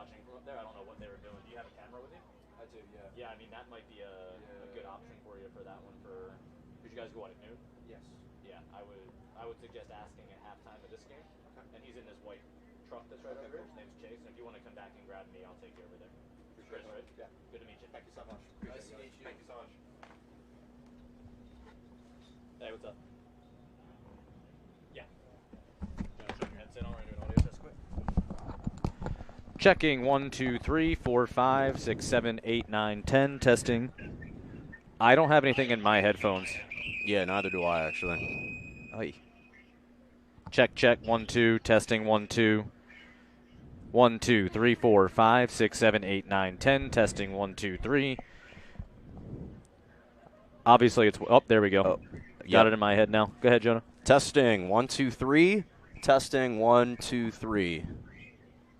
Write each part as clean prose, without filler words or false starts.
watching from up there. I don't know what they were doing. Do you have a camera with you? I do, yeah. Yeah, I mean, that might be a good option for you for that one. Did you guys go at noon? Yes. Yeah, I would suggest asking at halftime of this game. Okay. And he's in this white truck that's right over here. His name's Chase. And if you want to come back and grab me, I'll take you over there. Appreciate it. Right? Yeah. Good to meet you. Thank you so much. Nice to meet you. Thank you so much. Hey, what's up? Yeah. You want to shut your headset on or do an audio test quick? Checking 1, 2, 3, 4, 5, 6, 7, 8, 9, 10. Testing. I don't have anything in my headphones. Yeah, neither do I, actually. Aye. Check, check. 1, 2. Testing. 1, 2. 1, 2, 3, 4, 5, 6, 7, 8, 9, 10. Testing. 1, 2, 3. Obviously, it's up. There we go. Oh, Got it in my head now. Go ahead, Jonah. Testing. 1, 2, 3. Testing. 1, 2, 3.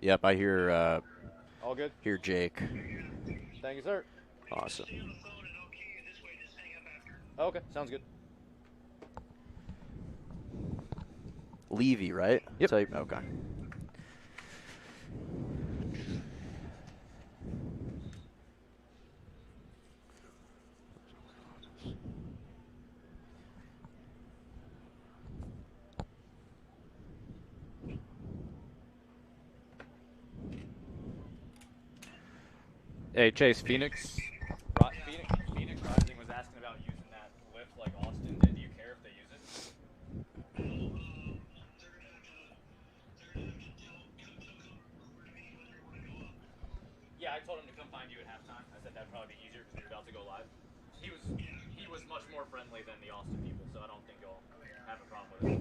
Yep, I hear. All good. Hear Jake. Thank you, sir. Awesome. Okay, sounds good. Levy, right? Yep. Okay. Hey, Chase, Phoenix Rising was asking about using that lift like Austin did. Do you care if they use it? Yeah, I told him to come find you at halftime. I said that'd probably be easier because you're about to go live. He was much more friendly than the Austin people, so I don't think you'll have a problem with it.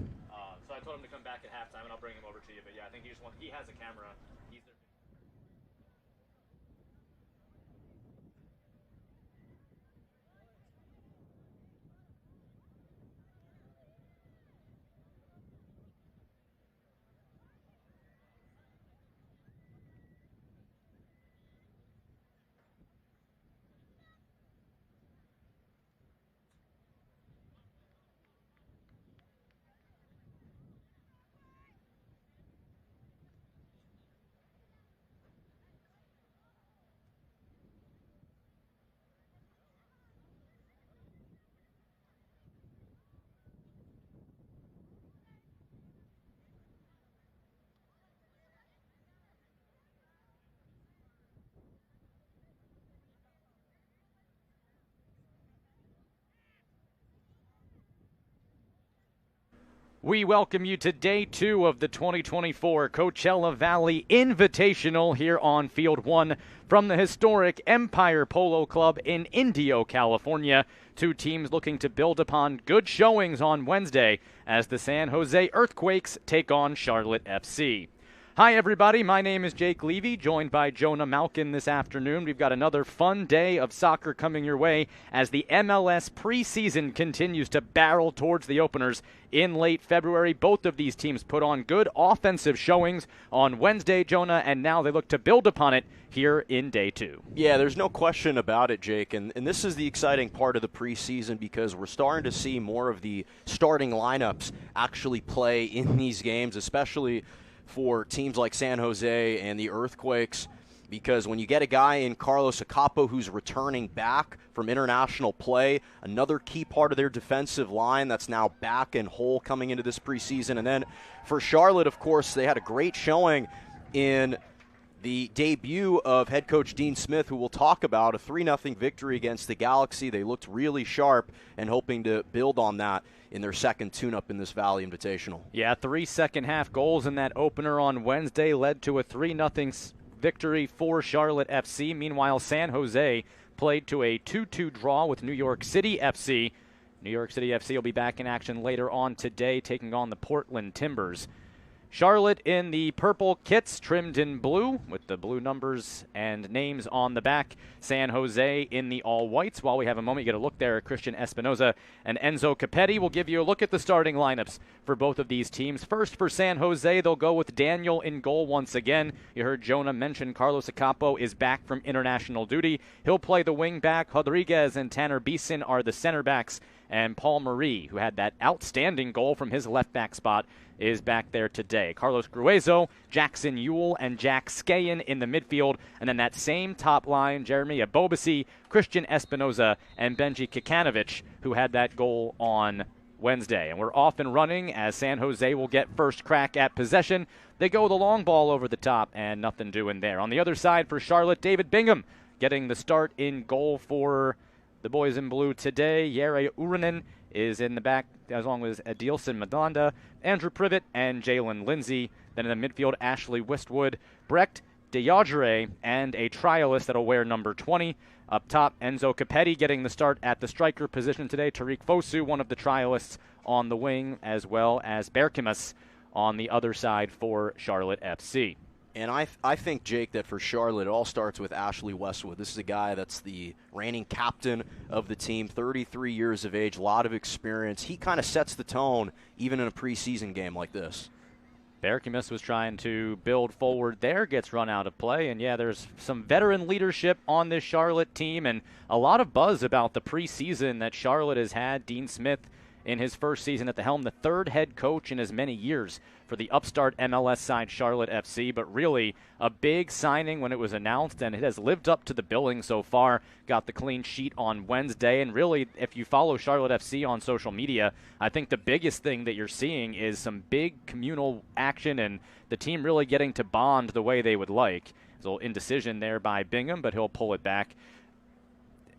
So I told him to come back at halftime, and I'll bring him over to you. But yeah, I think he has a camera. He's there. We welcome you to day 2 of the 2024 Coachella Valley Invitational here on Field 1 from the historic Empire Polo Club in Indio, California. Two teams looking to build upon good showings on Wednesday as the San Jose Earthquakes take on Charlotte FC. Hi, everybody. My name is Jake Levy, joined by Jonah Malkin this afternoon. We've got another fun day of soccer coming your way as the MLS preseason continues to barrel towards the openers in late February. Both of these teams put on good offensive showings on Wednesday, Jonah, and now they look to build upon it here in day 2. Yeah, there's no question about it, Jake. And this is the exciting part of the preseason because we're starting to see more of the starting lineups actually play in these games, especially for teams like San Jose and the Earthquakes, because when you get a guy in Carlos Acapo who's returning back from international play, another key part of their defensive line that's now back and whole coming into this preseason. And then for Charlotte, of course, they had a great showing in the debut of head coach Dean Smith, who we'll talk about, a 3-0 victory against the Galaxy. They looked really sharp and hoping to build on that in their second tune-up in this Valley Invitational. Yeah, 3 second-half goals in that opener on Wednesday led to a 3-0 victory for Charlotte FC. Meanwhile, San Jose played to a 2-2 draw with New York City FC. New York City FC will be back in action later on today, taking on the Portland Timbers. Charlotte in the purple kits trimmed in blue with the blue numbers and names on the back. San Jose in the all-whites. While we have a moment, you get a look there at Christian Espinoza and Enzo Capetti. We'll give you a look at the starting lineups for both of these teams. First for San Jose, they'll go with Daniel in goal once again. You heard Jonah mention Carlos Acapo is back from international duty. He'll play the wing back. Rodriguez and Tanner Beeson are the center backs. And Paul Marie, who had that outstanding goal from his left back spot, is back there today. Carlos Gruezo, Jackson Ewell, and Jack Skayen in the midfield. And then that same top line, Jeremy Abobasi, Christian Espinoza, and Benji Kikanovic, who had that goal on Wednesday. And we're off and running as San Jose will get first crack at possession. They go the long ball over the top and nothing doing there. On the other side for Charlotte, David Bingham getting the start in goal for the boys in blue today. Jere Uronen is in the back, as long as Adilson Madonda, Andrew Privet, and Jalen Lindsay. Then in the midfield, Ashley Westwood, Brecht Dejaure, and a trialist that'll wear number 20. Up top, Enzo Capetti getting the start at the striker position today. Tariq Fosu, one of the trialists on the wing, as well as Berkimas on the other side for Charlotte FC. And I think, Jake, that for Charlotte, it all starts with Ashley Westwood. This is a guy that's the reigning captain of the team, 33 years of age, a lot of experience. He kind of sets the tone even in a preseason game like this. Berkimas was trying to build forward there, gets run out of play. And, yeah, there's some veteran leadership on this Charlotte team and a lot of buzz about the preseason that Charlotte has had. Dean Smith in his first season at the helm, the third head coach in as many years for the upstart MLS side Charlotte FC, but really a big signing when it was announced, and it has lived up to the billing so far. Got the clean sheet on Wednesday, and really, if you follow Charlotte FC on social media, I think the biggest thing that you're seeing is some big communal action and the team really getting to bond the way they would like. There's a little indecision there by Bingham, but he'll pull it back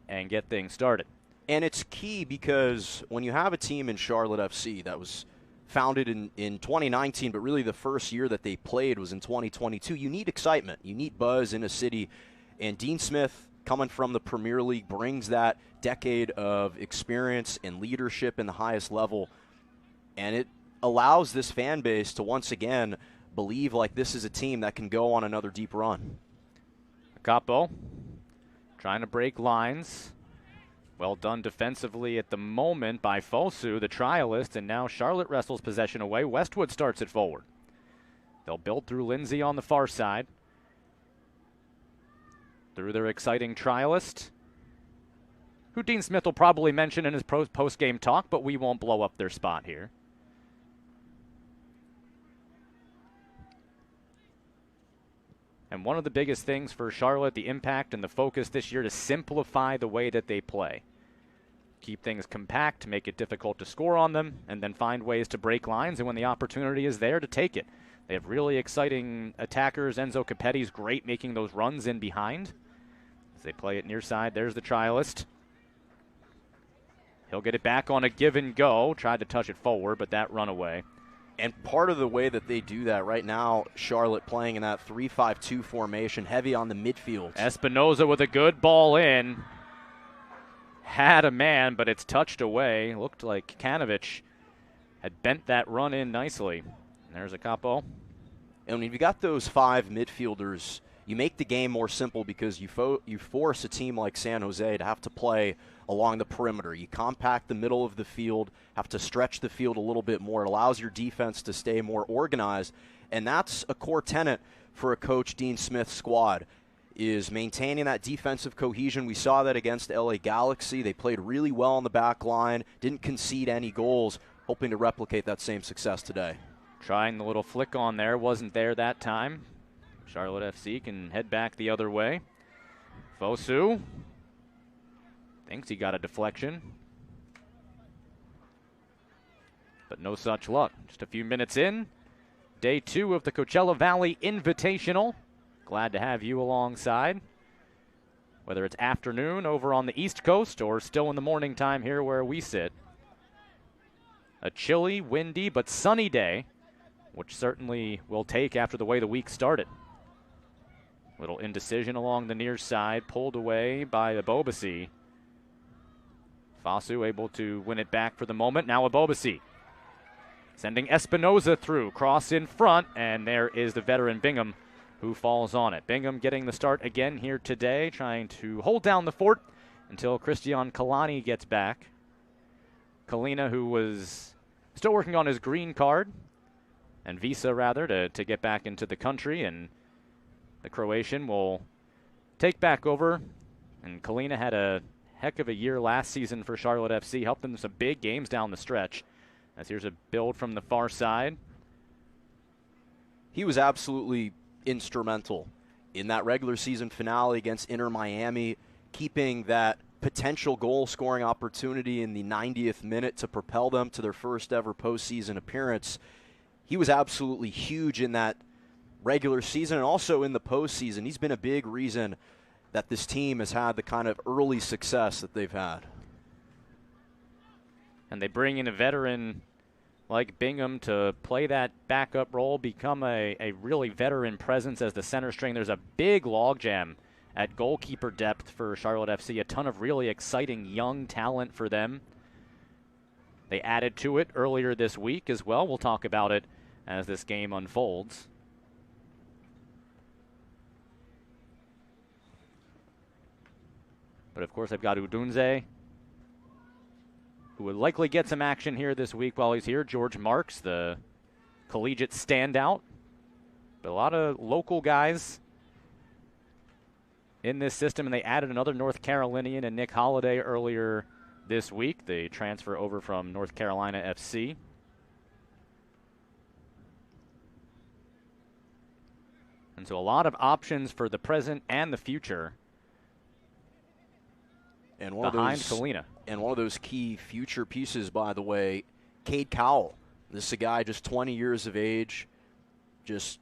and get things started. And it's key because when you have a team in Charlotte FC that was founded in 2019, but really the first year that they played was in 2022, you need excitement. You need buzz in a city. And Dean Smith, coming from the Premier League, brings that decade of experience and leadership in the highest level. And it allows this fan base to once again believe like this is a team that can go on another deep run. Capo trying to break lines. Well done defensively at the moment by Fosu, the trialist, and now Charlotte wrestles possession away. Westwood starts it forward. They'll build through Lindsay on the far side. Through their exciting trialist, who Dean Smith will probably mention in his post-game talk, but we won't blow up their spot here. And one of the biggest things for Charlotte, the impact and the focus this year, to simplify the way that they play. Keep things compact, make it difficult to score on them, and then find ways to break lines, and when the opportunity is there, to take it. They have really exciting attackers. Enzo Capetti's great making those runs in behind. As they play it near side, there's the trialist. He'll get it back on a give and go. Tried to touch it forward, but that run away. And part of the way that they do that right now, Charlotte playing in that 3-5-2 formation, heavy on the midfield. Espinoza with a good ball in. Had a man, but it's touched away. Looked like Kikanovic had bent that run in nicely. And there's a capo. And when you've got those five midfielders, you make the game more simple because you force a team like San Jose to have to play along the perimeter. You compact the middle of the field, have to stretch the field a little bit more. It allows your defense to stay more organized. And that's a core tenet for a coach Dean Smith's squad, is maintaining that defensive cohesion. We saw that against LA Galaxy. They played really well on the back line, didn't concede any goals, hoping to replicate that same success today. Trying the little flick on there, wasn't there that time. Charlotte FC can head back the other way. Fosu thinks he got a deflection, but no such luck. Just a few minutes in, day 2 of the Coachella Valley Invitational. Glad to have you alongside, whether it's afternoon over on the East Coast or still in the morning time here where we sit. A chilly, windy, but sunny day, which certainly will take after the way the week started. Little indecision along the near side, pulled away by Abobasi. Fosu able to win it back for the moment. Now Abobasi sending Espinoza through, cross in front, and there is the veteran Bingham who falls on it. Bingham getting the start again here today, trying to hold down the fort until Christian Kalani gets back. Kalina, who was still working on his green card, and visa rather, to get back into the country, and the Croatian will take back over. And Kalina had a heck of a year last season for Charlotte FC, helped them some big games down the stretch. As here's a build from the far side. He was absolutely instrumental in that regular season finale against Inter Miami, keeping that potential goal-scoring opportunity in the 90th minute to propel them to their first ever postseason appearance. He was absolutely huge in that regular season and also in the postseason. He's been a big reason that this team has had the kind of early success that they've had. And they bring in a veteran like Bingham to play that backup role, become a really veteran presence as the center string. There's a big logjam at goalkeeper depth for Charlotte FC, a ton of really exciting young talent for them. They added to it earlier this week as well. We'll talk about it as this game unfolds. But of course, I've got Udunze, who will likely get some action here this week while he's here. George Marks, the collegiate standout. But a lot of local guys in this system, and they added another North Carolinian and Nick Holiday earlier this week. They transfer over from North Carolina FC. And so a lot of options for the present and the future and one behind of those, Kalina. And one of those key future pieces, by the way, Cade Cowell. This is a guy just 20 years of age, just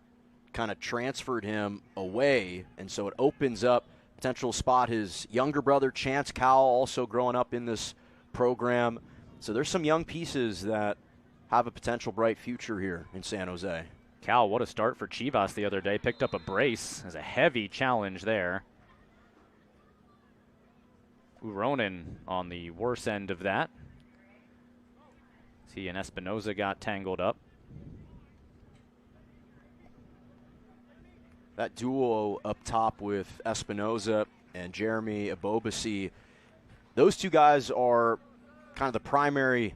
kind of transferred him away, and so it opens up potential spot. His younger brother, Chance Cowell, also growing up in this program. So there's some young pieces that have a potential bright future here in San Jose. Cal, what a start for Chivas the other day. Picked up a brace as a heavy challenge there. Uronen on the worse end of that. He and Espinoza got tangled up. That duo up top with Espinoza and Jeremy Abobasi, those two guys are kind of the primary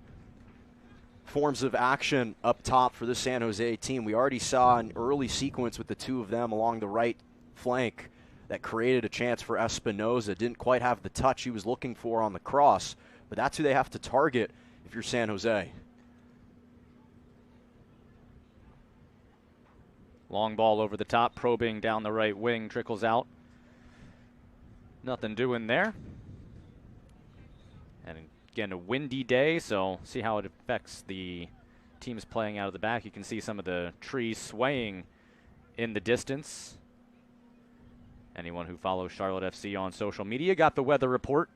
forms of action up top for the San Jose team. We already saw an early sequence with the two of them along the right flank that created a chance for Espinoza. Didn't quite have the touch he was looking for on the cross, but that's who they have to target if you're San Jose. Long ball over the top, probing down the right wing, trickles out. Nothing doing there. And again, a windy day, so see how it affects the teams playing out of the back. You can see some of the trees swaying in the distance. Anyone who follows Charlotte FC on social media got the weather report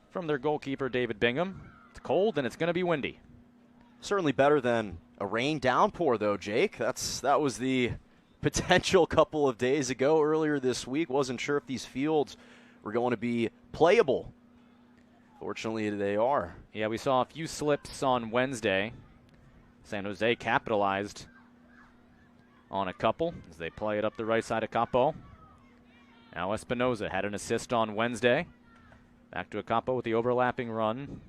from their goalkeeper, David Bingham. It's cold and it's going to be windy. Certainly better than a rain downpour, though, Jake. That was the potential couple of days ago, earlier this week. Wasn't sure if these fields were going to be playable. Fortunately, they are. Yeah, we saw a few slips on Wednesday. San Jose capitalized on a couple as they play it up the right side of Capo. Now Espinoza had an assist on Wednesday. Back to Capo with the overlapping run.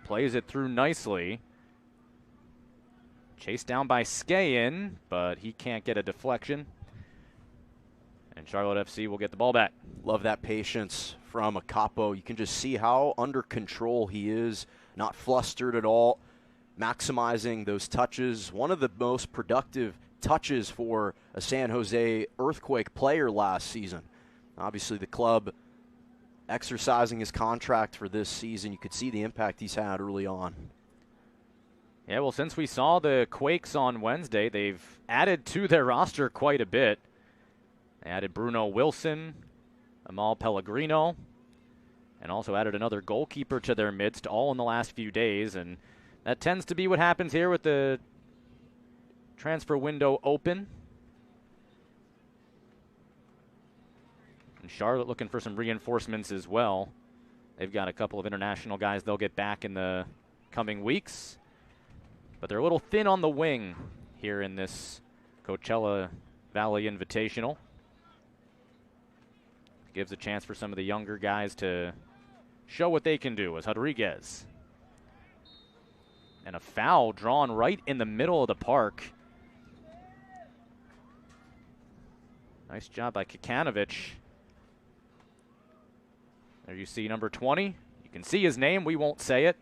Plays it through nicely. Chased down by Skayen, but he can't get a deflection. And Charlotte FC will get the ball back. Love that patience from a Capo. You can just see how under control he is, not flustered at all, maximizing those touches. One of the most productive touches for a San Jose Earthquake player last season. Obviously, the club exercising his contract for this season. You could see the impact he's had early on. Yeah, well, since we saw the Quakes on Wednesday, they've added to their roster quite a bit. They added Bruno Wilson, Amal Pellegrino, and also added another goalkeeper to their midst, all in the last few days. And that tends to be what happens here with the transfer window open. And Charlotte looking for some reinforcements as well. They've got a couple of international guys they'll get back in the coming weeks. But they're a little thin on the wing here in this Coachella Valley Invitational. Gives a chance for some of the younger guys to show what they can do as Rodriguez. And a foul drawn right in the middle of the park. Nice job by Kikanovic. There you see number 20. You can see his name. We won't say it.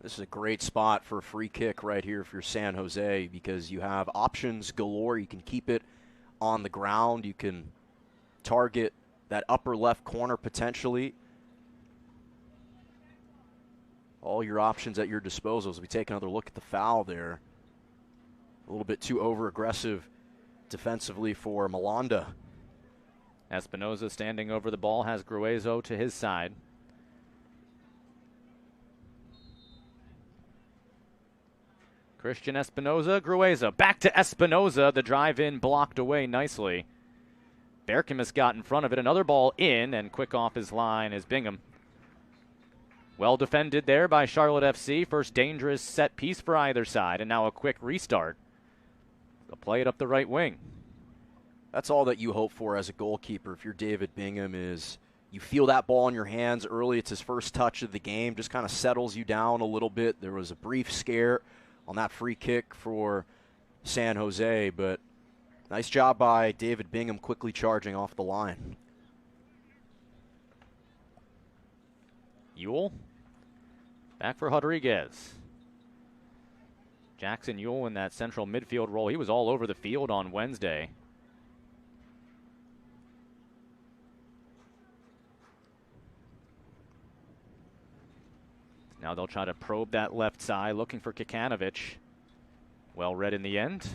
This is a great spot for a free kick right here for San Jose because you have options galore. You can keep it on the ground. You can target that upper left corner potentially. All your options at your disposal. As we take another look at the foul there. A little bit too over-aggressive defensively for Malanda. Espinoza standing over the ball, has Gruezo to his side. Christian Espinoza, Gruezo, back to Espinoza. The drive in blocked away nicely. Berkemis got in front of it. Another ball in, and quick off his line is Bingham. Well defended there by Charlotte FC. First dangerous set piece for either side, and now a quick restart. They'll play it up the right wing. That's all that you hope for as a goalkeeper if you're David Bingham is you feel that ball in your hands early. It's his first touch of the game. Just kind of settles you down a little bit. There was a brief scare on that free kick for San Jose, but nice job by David Bingham quickly charging off the line. Ewell. Back for Rodriguez. Jackson Ewell in that central midfield role. He was all over the field on Wednesday. Now they'll try to probe that left side, looking for Kikanovic. Well read in the end.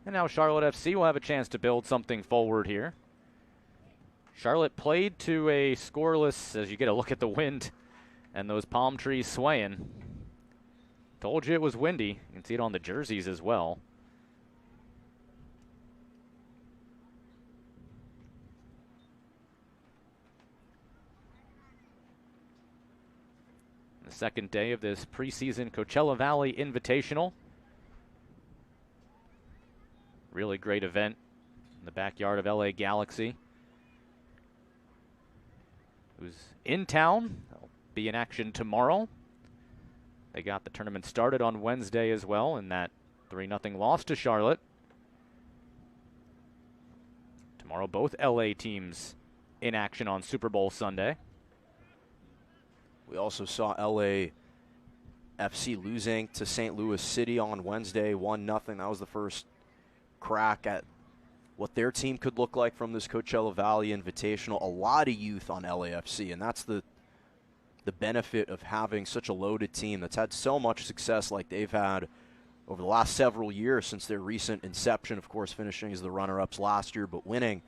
And now Charlotte FC will have a chance to build something forward here. Charlotte played to a scoreless, as you get a look at the wind and those palm trees swaying. Told you it was windy. You can see it on the jerseys as well. The second day of this preseason Coachella Valley Invitational. Really great event in the backyard of LA Galaxy. Who's in town. They'll be in action tomorrow. They got the tournament started on Wednesday as well in that 3-0 loss to Charlotte. Tomorrow, both LA teams in action on Super Bowl Sunday. We also saw LA FC losing to St. Louis City on Wednesday, 1-0. That was the first crack at what their team could look like from this Coachella Valley Invitational. A lot of youth on LAFC, and that's the benefit of having such a loaded team that's had so much success like they've had over the last several years since their recent inception, of course, finishing as the runner-ups last year, but winning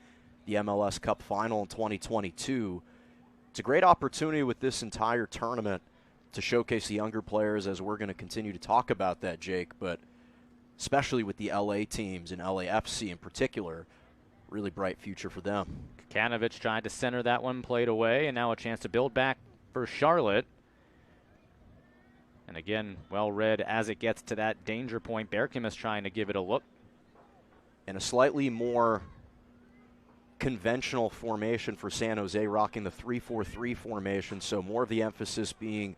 the MLS Cup final in 2022. It's a great opportunity with this entire tournament to showcase the younger players, as we're going to continue to talk about that, Jake, but especially with the LA teams and LAFC in particular, really bright future for them. Kikanovic tried to center that one, played away, and now a chance to build back for Charlotte. And again, well read as it gets to that danger point. Berkemis trying to give it a look. And a slightly more conventional formation for San Jose, rocking the 3-4-3 formation, so more of the emphasis being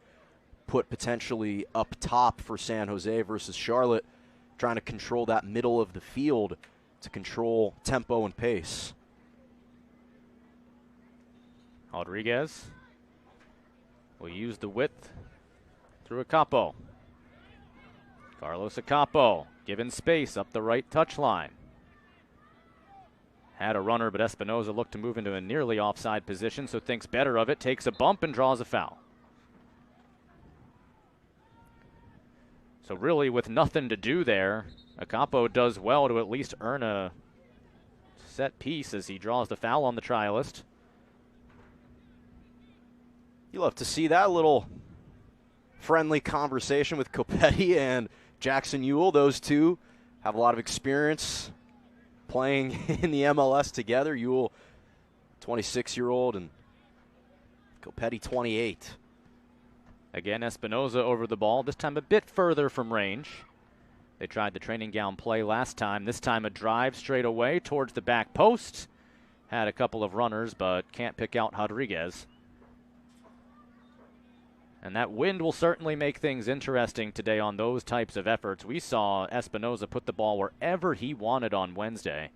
put potentially up top for San Jose versus Charlotte, trying to control that middle of the field to control tempo and pace. Rodriguez will use the width through Acapo. Carlos Acapo given space up the right touchline. Had a runner, but Espinoza looked to move into a nearly offside position, so thinks better of it, takes a bump and draws a foul. So really, with nothing to do there, Acapo does well to at least earn a set piece as he draws the foul on the trialist. You love to see that little friendly conversation with Copetti and Jackson Ewell. Those two have a lot of experience playing in the MLS together. Ewell, 26-year-old, and Copetti, 28. Again, Espinoza over the ball, this time a bit further from range. They tried the training gown play last time. This time a drive straight away towards the back post. Had a couple of runners, but can't pick out Rodriguez. And that wind will certainly make things interesting today on those types of efforts. We saw Espinoza put the ball wherever he wanted on Wednesday.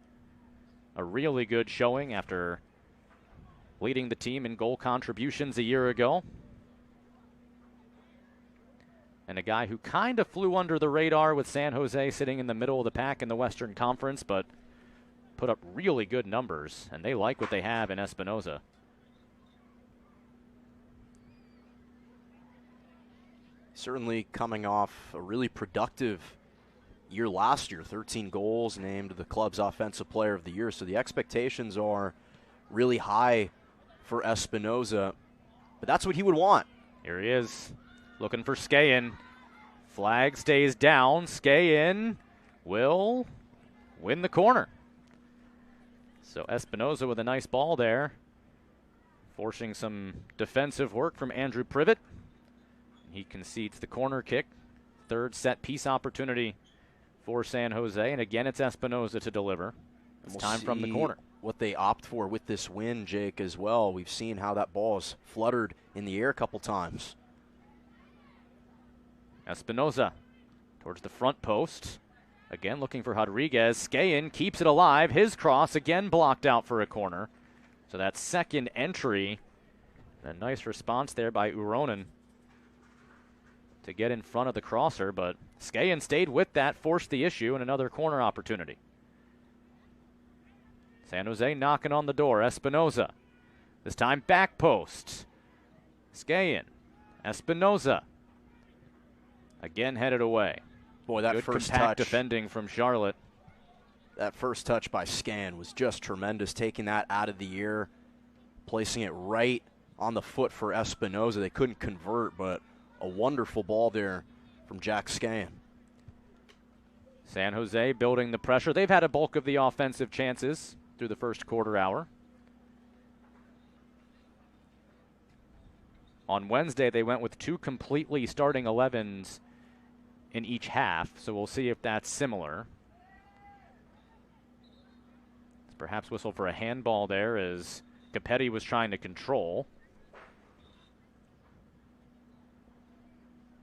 A really good showing after leading the team in goal contributions a year ago. And a guy who kind of flew under the radar with San Jose sitting in the middle of the pack in the Western Conference, but put up really good numbers, and they like what they have in Espinoza. Certainly coming off a really productive year last year, 13 goals, named the club's Offensive Player of the Year. So the expectations are really high for Espinoza, but that's what he would want. Here he is, looking for Skayen. Flag stays down. Skayen will win the corner. So Espinoza with a nice ball there, forcing some defensive work from Andrew Privet. He concedes the corner kick. Third set piece opportunity for San Jose, and again it's Espinoza to deliver. It's time from the corner. What they opt for with this win, Jake, as well. We've seen how that ball is fluttered in the air a couple times. Espinoza towards the front post. Again looking for Rodriguez. Skayen keeps it alive. His cross again blocked out for a corner. So that second entry, a nice response there by Uronen to get in front of the crosser, but Skayen stayed with that, forced the issue, and another corner opportunity. San Jose knocking on the door. Espinoza. This time back post. Skayen. Espinoza. Again headed away. Boy, that good first compact touch. Defending from Charlotte. That first touch by Skayen was just tremendous, taking that out of the air, placing it right on the foot for Espinoza. They couldn't convert, but a wonderful ball there from Jack Skayen. San Jose building the pressure. They've had a bulk of the offensive chances through the first quarter hour. On Wednesday, they went with two completely starting 11s in each half, so we'll see if that's similar. Perhaps whistle for a handball there as Capetti was trying to control.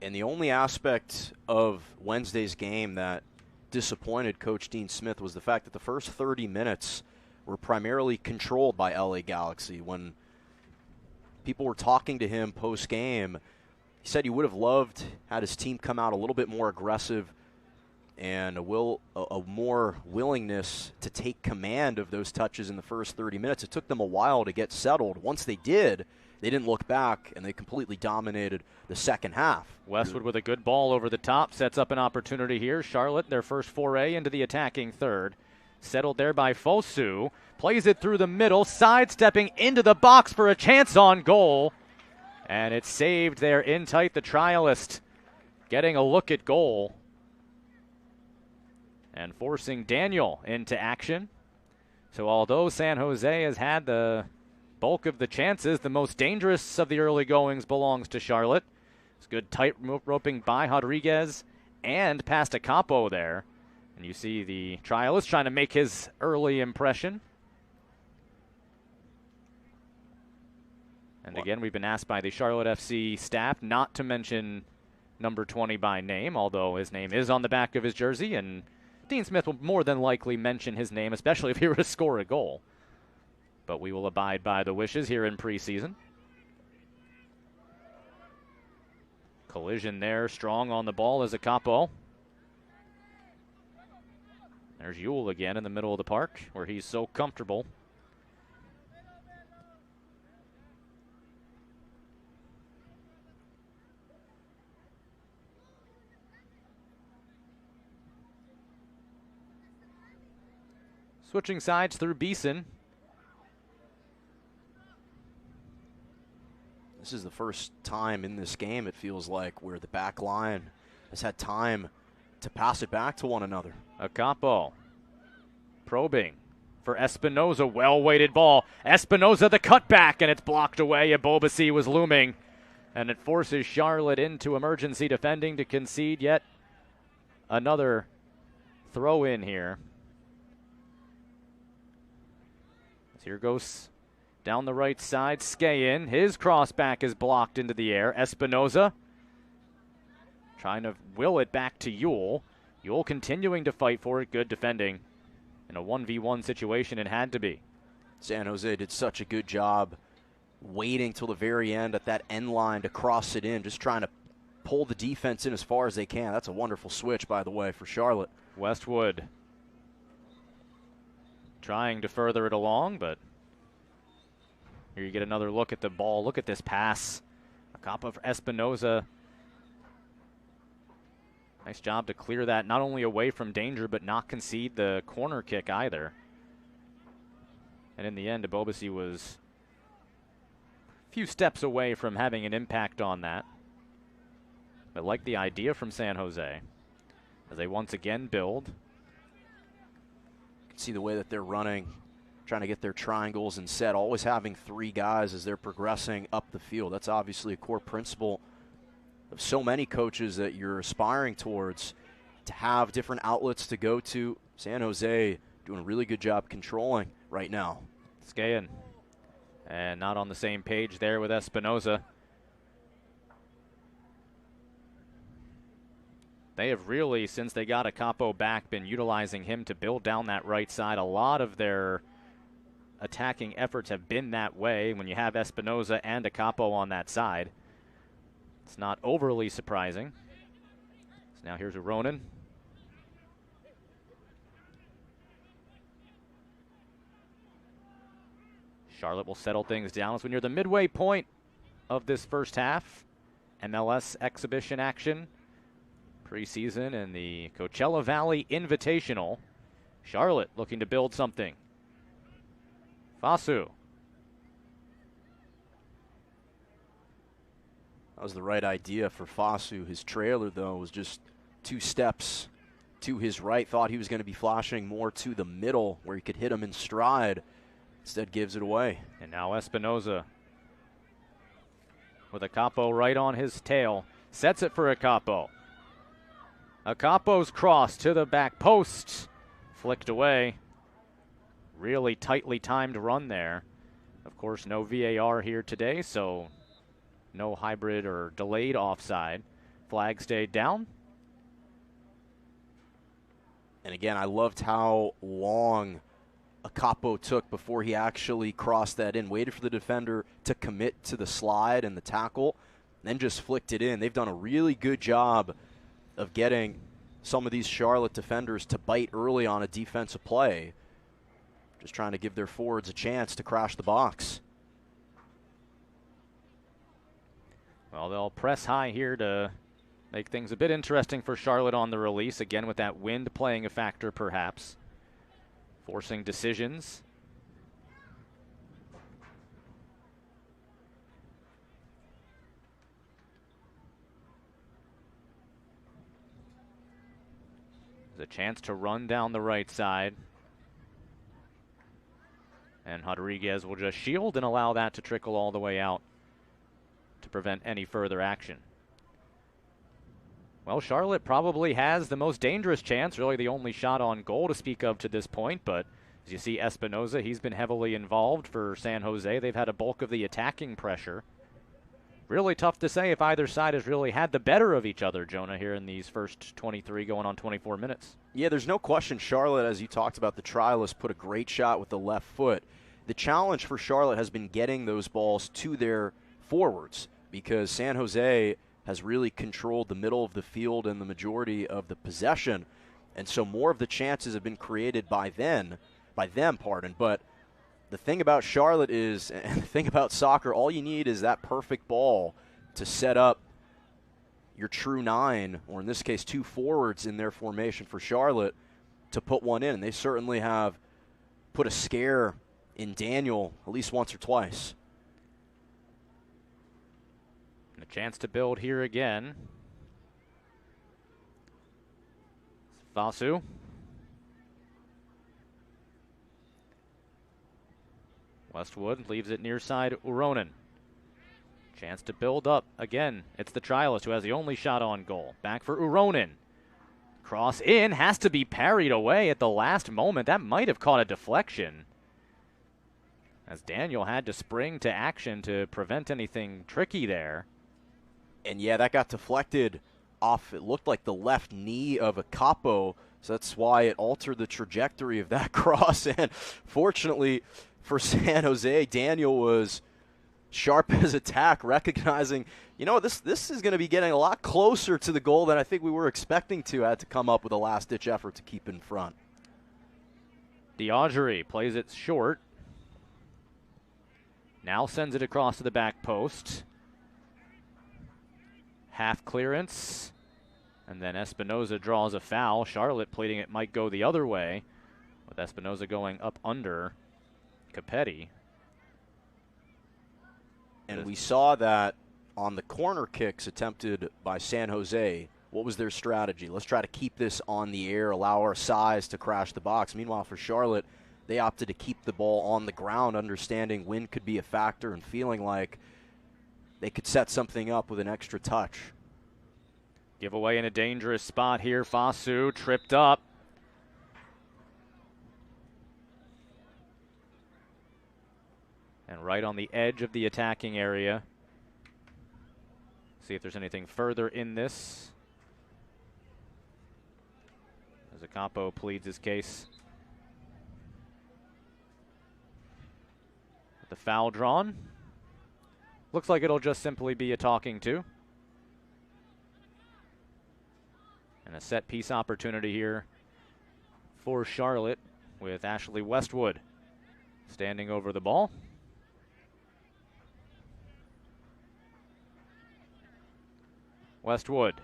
And the only aspect of Wednesday's game that disappointed Coach Dean Smith was the fact that the first 30 minutes were primarily controlled by LA Galaxy. When people were talking to him post-game, he said he would have loved had his team come out a little bit more aggressive and a more willingness to take command of those touches in the first 30 minutes. It took them a while to get settled. Once they did, they didn't look back, and they completely dominated the second half. Westwood with a good ball over the top, sets up an opportunity here. Charlotte, their first foray into the attacking third. Settled there by Fosu. Plays it through the middle, sidestepping into the box for a chance on goal. And it's saved there in tight. The trialist getting a look at goal and forcing Daniel into action. So although San Jose has had the bulk of the chances, the most dangerous of the early goings belongs to Charlotte. It's good tight roping by Rodriguez and past a Capo there. And you see the trialist trying to make his early impression. And again, we've been asked by the Charlotte FC staff not to mention number 20 by name, although his name is on the back of his jersey, and Dean Smith will more than likely mention his name, especially if he were to score a goal. But we will abide by the wishes here in preseason. Collision there, strong on the ball as a Capo. There's Yule again in the middle of the park, where he's so comfortable. Switching sides through Beeson. This is the first time in this game, it feels like, where the back line has had time to pass it back to one another. Acapo probing for Espinoza. Well-weighted ball. Espinoza the cutback, and it's blocked away. Ebobisse was looming, and it forces Charlotte into emergency defending to concede yet another throw in here. Here goes down the right side, Skayen. His crossback is blocked into the air. Espinoza trying to will it back to Yule. Yule continuing to fight for it. Good defending. In a 1v1 situation, it had to be. San Jose did such a good job waiting till the very end at that end line to cross it in, just trying to pull the defense in as far as they can. That's a wonderful switch, by the way, for Charlotte. Westwood trying to further it along, but here you get another look at the ball. Look at this pass. Acapa for Espinoza. Nice job to clear that, not only away from danger, but not concede the corner kick either. And in the end, Ebobisse was a few steps away from having an impact on that. But like the idea from San Jose, as they once again build. You can see the way that they're running, trying to get their triangles and set, always having 3 guys as they're progressing up the field. That's obviously a core principle of so many coaches that you're aspiring towards, to have different outlets to go to. San Jose doing a really good job controlling right now. Skayan, and not on the same page there with Espinoza. They have really, since they got Acapa back, been utilizing him to build down that right side. A lot of their attacking efforts have been that way when you have Espinoza and Acapa on that side. It's not overly surprising. So now here's Uronen. Charlotte will settle things down as we near the midway point of this first half. MLS exhibition action. Preseason and the Coachella Valley Invitational. Charlotte looking to build something. Fasu. That was the right idea for Fasu. His trailer, though, was just 2 steps to his right. Thought he was going to be flashing more to the middle where he could hit him in stride. Instead gives it away. And now Espinoza with Acapa right on his tail. Sets it for Acapa. Acapo's cross to the back post. Flicked away. Really tightly timed run there. Of course, no VAR here today, so no hybrid or delayed offside. Flag stayed down. And again, I loved how long Acapa took before he actually crossed that in. Waited for the defender to commit to the slide and the tackle, then just flicked it in. They've done a really good job of getting some of these Charlotte defenders to bite early on a defensive play. Just trying to give their forwards a chance to crash the box. Well, they'll press high here to make things a bit interesting for Charlotte on the release. Again, with that wind playing a factor, perhaps. Forcing decisions. There's a chance to run down the right side. And Rodriguez will just shield and allow that to trickle all the way out to prevent any further action. Well, Charlotte probably has the most dangerous chance, really the only shot on goal to speak of to this point, but as you see Espinoza, he's been heavily involved for San Jose. They've had a bulk of the attacking pressure. Really tough to say if either side has really had the better of each other, Jonah, here in these first 23 going on 24 minutes. Yeah, there's no question Charlotte, as you talked about, the trialist put a great shot with the left foot. The challenge for Charlotte has been getting those balls to their forwards because San Jose has really controlled the middle of the field and the majority of the possession. And so more of the chances have been created by them. But the thing about Charlotte is, and the thing about soccer, all you need is that perfect ball to set up your true 9, or in this case 2 forwards in their formation for Charlotte to put one in. And they certainly have put a scare in Daniel at least once or twice. And a chance to build here again. Fasu. Westwood leaves it near side Uronen. Chance to build up. Again, it's the trialist who has the only shot on goal. Back for Uronen. Cross in, has to be parried away at the last moment. That might have caught a deflection, as Daniel had to spring to action to prevent anything tricky there. And yeah, that got deflected off, it looked like the left knee of Acapa, so that's why it altered the trajectory of that cross. And fortunately for San Jose, Daniel was sharp as attack, recognizing, this is going to be getting a lot closer to the goal than I think we were expecting to. Had to come up with a last-ditch effort to keep in front. Diagerie plays it short. Now sends it across to the back post. Half clearance. And then Espinoza draws a foul. Charlotte pleading it might go the other way, with Espinoza going up under Capetti. And we saw that on the corner kicks attempted by San Jose. What was their strategy? Let's try to keep this on the air, allow our size to crash the box. Meanwhile, for Charlotte, they opted to keep the ball on the ground, understanding wind could be a factor and feeling like they could set something up with an extra touch. Giveaway in a dangerous spot here. Fasu tripped up. And right on the edge of the attacking area. See if there's anything further in this. As Acampo pleads his case. With the foul drawn. Looks like it'll just simply be a talking to. And a set piece opportunity here for Charlotte with Ashley Westwood standing over the ball. Westwood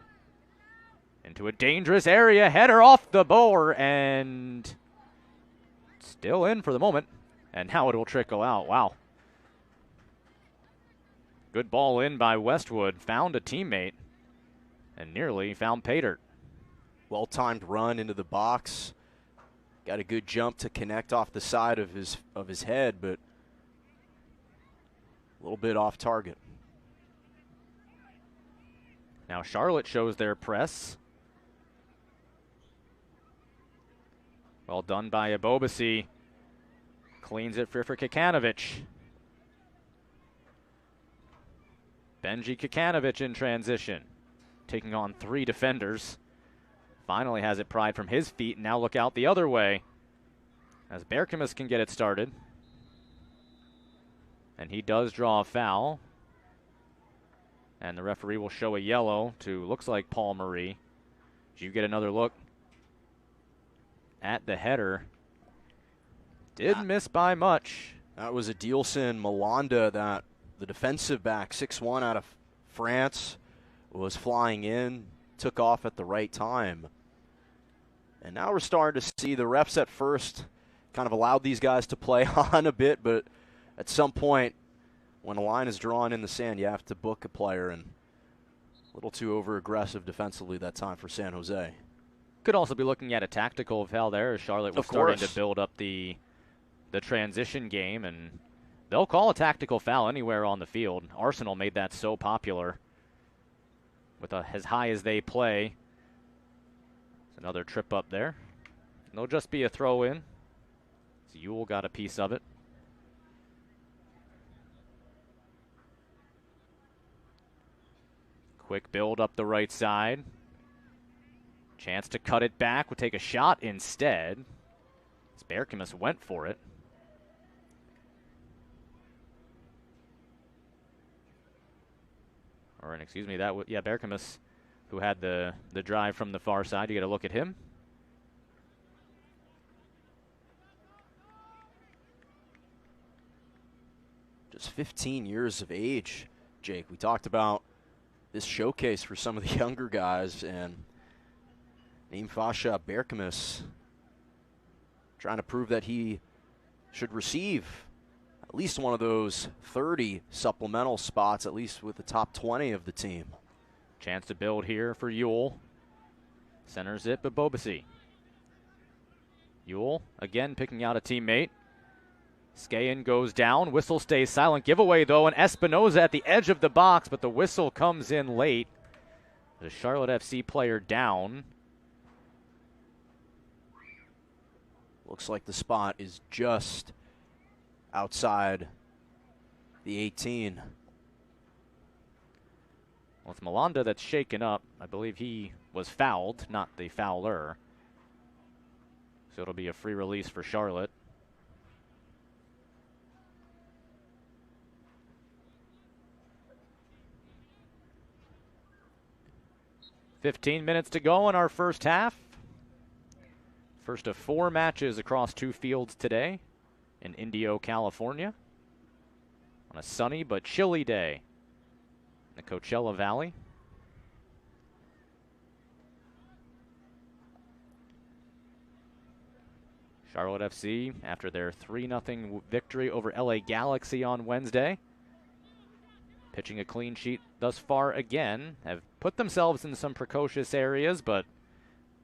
into a dangerous area, header off the board, and still in for the moment. And now it will trickle out. Wow. Good ball in by Westwood, found a teammate, and nearly found Pater. Well-timed run into the box. Got a good jump to connect off the side of his head, but a little bit off target. Now Charlotte shows their press. Well done by Abobasi. Cleans it for Kikanovic. Benji Kikanovic in transition. Taking on 3 defenders. Finally has it pried from his feet, and now look out the other way as Berkemas can get it started. And he does draw a foul. And the referee will show a yellow to, looks like, Paul Marie. As you get another look at the header. Didn't miss by much. That was a Dielson Malanda, that the defensive back, 6'1" out of France, was flying in, took off at the right time. And now we're starting to see the refs at first kind of allowed these guys to play on a bit, but at some point, when a line is drawn in the sand, you have to book a player, and a little too over-aggressive defensively that time for San Jose. Could also be looking at a tactical foul there as Charlotte was starting to build up the transition game, and they'll call a tactical foul anywhere on the field. Arsenal made that so popular with as high as they play. It's another trip up there. And there'll just be a throw in. So Ewell got a piece of it. Quick build up the right side. Chance to cut it back. Would take a shot instead. Berkemas went for it. Or, excuse me, Berkemas, who had the drive from the far side. You get a look at him. Just 15 years of age, Jake. We talked about this showcase for some of the younger guys, and Naim Fasha Berkemas trying to prove that he should receive at least one of those 30 supplemental spots, at least with the top 20 of the team. Chance to build here for Ewell. Centers it, but Bobasi. Ewell again picking out a teammate. Skayan goes down. Whistle stays silent. Giveaway, though, and Espinoza at the edge of the box, but the whistle comes in late. The Charlotte FC player down. Looks like the spot is just outside the 18. Well, it's Malanda that's shaken up. I believe he was fouled, not the fouler. So it'll be a free release for Charlotte. 15 minutes to go in our first half. First of 4 matches across 2 fields today in Indio, California, on a sunny but chilly day in the Coachella Valley. Charlotte FC, after their 3-0 victory over LA Galaxy on Wednesday, pitching a clean sheet thus far again, have put themselves in some precocious areas, but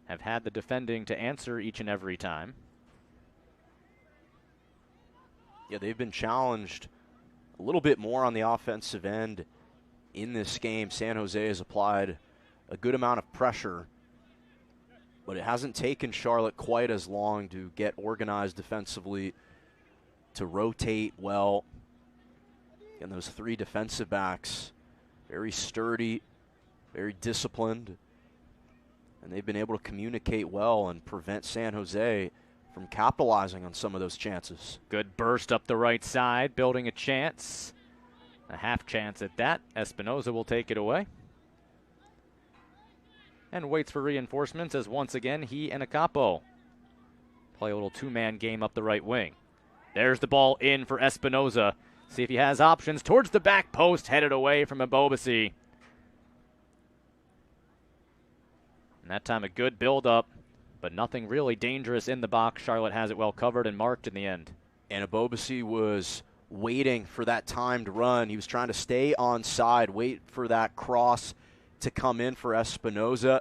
have had the defending to answer each and every time. Yeah, they've been challenged a little bit more on the offensive end in this game. San Jose has applied a good amount of pressure, but it hasn't taken Charlotte quite as long to get organized defensively, to rotate well. And those 3 defensive backs, very sturdy, very disciplined, and they've been able to communicate well and prevent San Jose from capitalizing on some of those chances. Good burst up the right side, building a chance. A half chance at that. Espinoza will take it away. And waits for reinforcements as once again he and Acapo play a little 2-man game up the right wing. There's the ball in for Espinoza. See if he has options towards the back post, headed away from Ebobisse. And that time a good build-up, but nothing really dangerous in the box. Charlotte has it well covered and marked in the end. And Ebobisse was waiting for that timed run. He was trying to stay onside, wait for that cross to come in for Espinoza.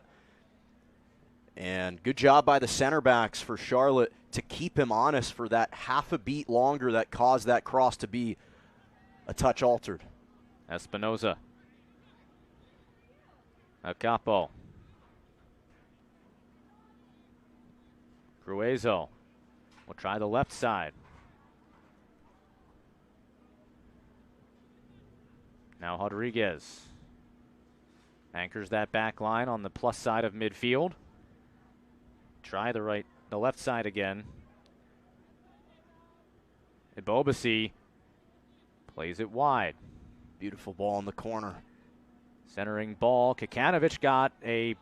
And good job by the center backs for Charlotte to keep him honest for that half a beat longer that caused that cross to be a touch altered. Espinoza. Acapo. Gruezo will try the left side. Now Rodriguez anchors that back line on the plus side of midfield. Try the left side again. Ebobisse plays it wide. Beautiful ball in the corner. Centering ball. Kikanovic got a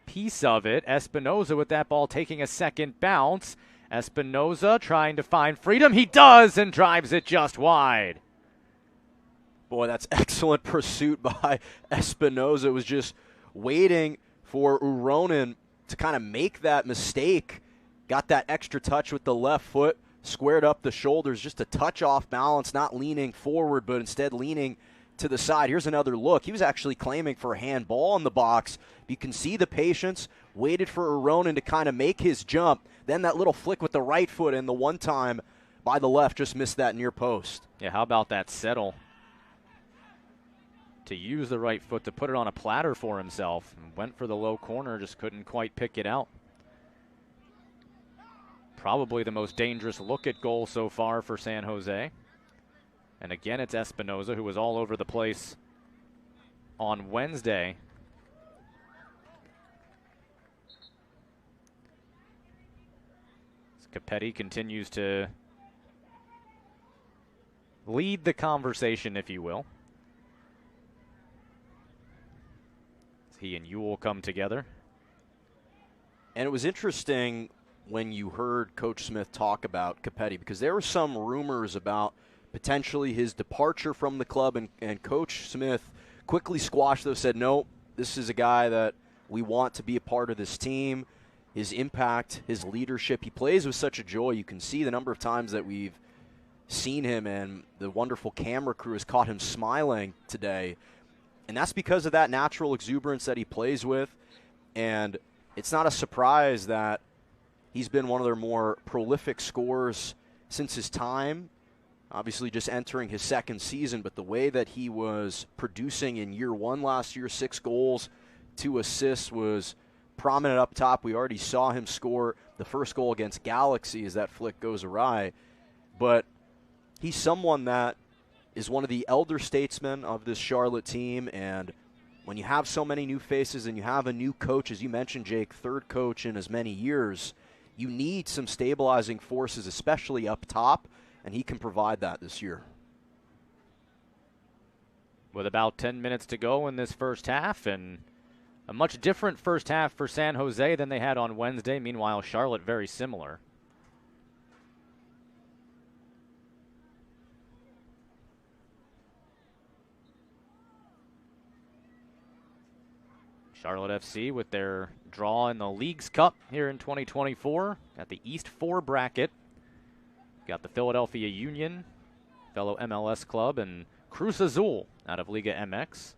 piece of it. Espinoza with that ball taking a second bounce. Espinoza trying to find freedom. He does and drives it just wide. Boy, that's excellent pursuit by Espinoza. Was just waiting for Uronen to kind of make that mistake. Got that extra touch with the left foot, squared up the shoulders, just a touch off balance, not leaning forward, but instead leaning to the side. Here's another look. He was actually claiming for a handball in the box. You can see the patience, waited for Uronen to kind of make his jump. Then that little flick with the right foot and the one time by the left just missed that near post. Yeah, how about that settle? To use the right foot to put it on a platter for himself. Went for the low corner, just couldn't quite pick it out. Probably the most dangerous look at goal so far for San Jose. And again, it's Espinoza, who was all over the place on Wednesday. Capetti continues to lead the conversation, if you will. He and Ewell come together. And it was interesting when you heard Coach Smith talk about Capetti, because there were some rumors about potentially his departure from the club, and Coach Smith quickly squashed those, said, no, this is a guy that we want to be a part of this team. His impact, his leadership, he plays with such a joy. You can see the number of times that we've seen him, and the wonderful camera crew has caught him smiling today. And that's because of that natural exuberance that he plays with. And it's not a surprise that he's been one of their more prolific scorers since his time. Obviously just entering his second season, but the way that he was producing in year one last year, 6 goals, 2 assists, was prominent up top. We already saw him score the first goal against Galaxy as that flick goes awry. But he's someone that is one of the elder statesmen of this Charlotte team, and when you have so many new faces and you have a new coach, as you mentioned, Jake, third coach in as many years, you need some stabilizing forces, especially up top, and he can provide that this year. With about 10 minutes to go in this first half, and A much different first half for San Jose than they had on Wednesday. Meanwhile, Charlotte very similar. Charlotte FC with their draw in the Leagues Cup here in 2024 at the East 4 bracket. Got the Philadelphia Union, fellow MLS club, and Cruz Azul out of Liga MX.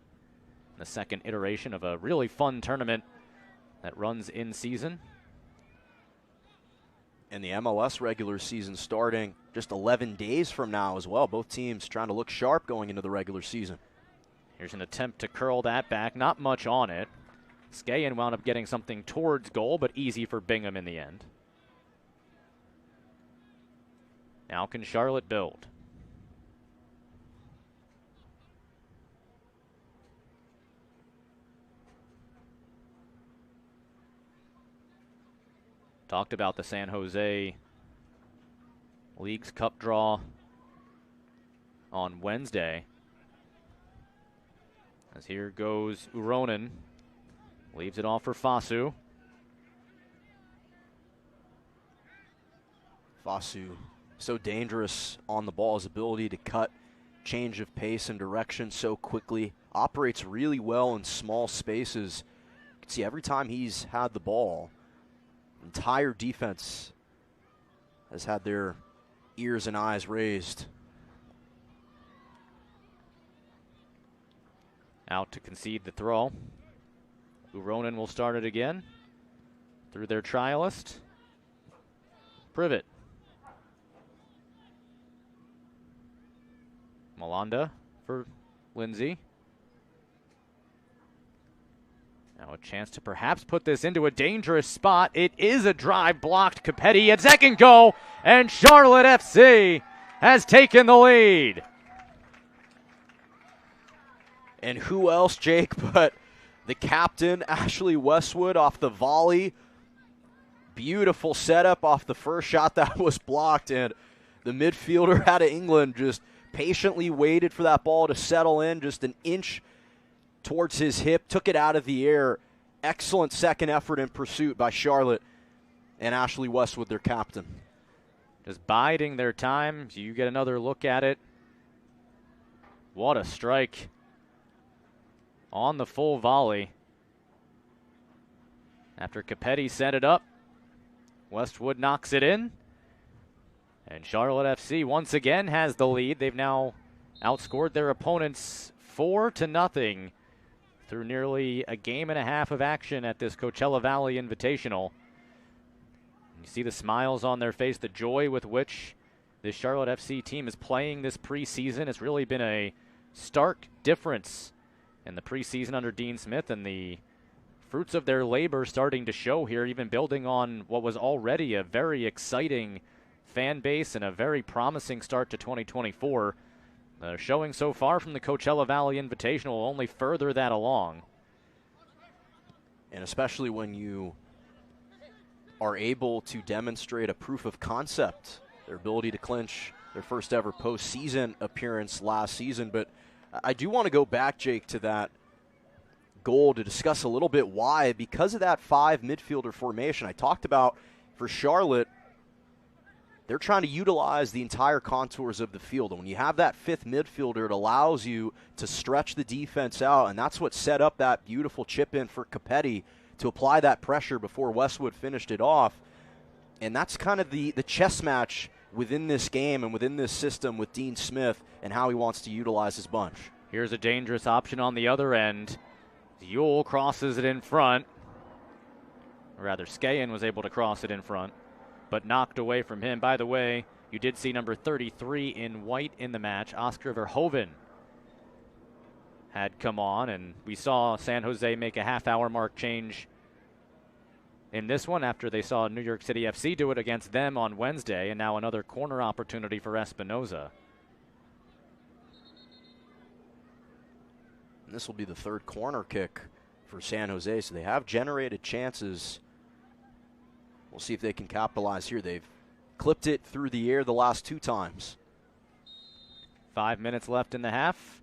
The second iteration of a really fun tournament that runs in season. And the MLS regular season starting just 11 days from now as well. Both teams trying to look sharp going into the regular season. Here's an attempt to curl that back. Not much on it. Skayen wound up getting something towards goal, but easy for Bingham in the end. Now can Charlotte build? Talked about the San Jose Leagues Cup draw on Wednesday. As here goes Uronen. Leaves it off for Fasu. Fasu, so dangerous on the ball. His ability to cut, change of pace and direction so quickly. Operates really well in small spaces. You can see every time he's had the ball, entire defense has had their ears and eyes raised. Out to concede the throw. Uronen will start it again through their trialist. Privet. Malanda for Lindsay. Now a chance to perhaps put this into a dangerous spot. It is a drive blocked. Capetti at second goal, and Charlotte FC has taken the lead. And who else, Jake, but the captain, Ashley Westwood, off the volley. Beautiful setup off the first shot that was blocked, and the midfielder out of England just patiently waited for that ball to settle in just an inch towards his hip, took it out of the air. Excellent second effort in pursuit by Charlotte and Ashley Westwood, their captain. Just biding their time. So you get another look at it. What a strike on the full volley. After Capetti set it up, Westwood knocks it in. And Charlotte FC once again has the lead. They've now outscored their opponents 4-0 through nearly a game and a half of action at this Coachella Valley Invitational. You see the smiles on their face, the joy with which this Charlotte FC team is playing this preseason. It's really been a stark difference in the preseason under Dean Smith, and the fruits of their labor starting to show here, even building on what was already a very exciting fan base and a very promising start to 2024. Showing so far from the Coachella Valley Invitational will only further that along. And especially when you are able to demonstrate a proof of concept, their ability to clinch their first ever postseason appearance last season. But I do want to go back, Jake, to that goal to discuss a little bit why. Because of that 5 midfielder formation I talked about for Charlotte, they're trying to utilize the entire contours of the field. And when you have that 5th midfielder, it allows you to stretch the defense out, and that's what set up that beautiful chip in for Capetti to apply that pressure before Westwood finished it off. And that's kind of the chess match within this game and within this system with Dean Smith and how he wants to utilize his bunch. Here's a dangerous option on the other end. Yule crosses it in front. Or rather, Skayen was able to cross it in front, but knocked away from him. By the way, you did see number 33 in white in the match. Oscar Verhoeven had come on, and we saw San Jose make a half-hour mark change in this one after they saw New York City FC do it against them on Wednesday, and now another corner opportunity for Espinoza. And this will be the 3rd corner kick for San Jose, so they have generated chances. We'll see if they can capitalize here. They've clipped it through the air the last 2 times. 5 minutes left in the half.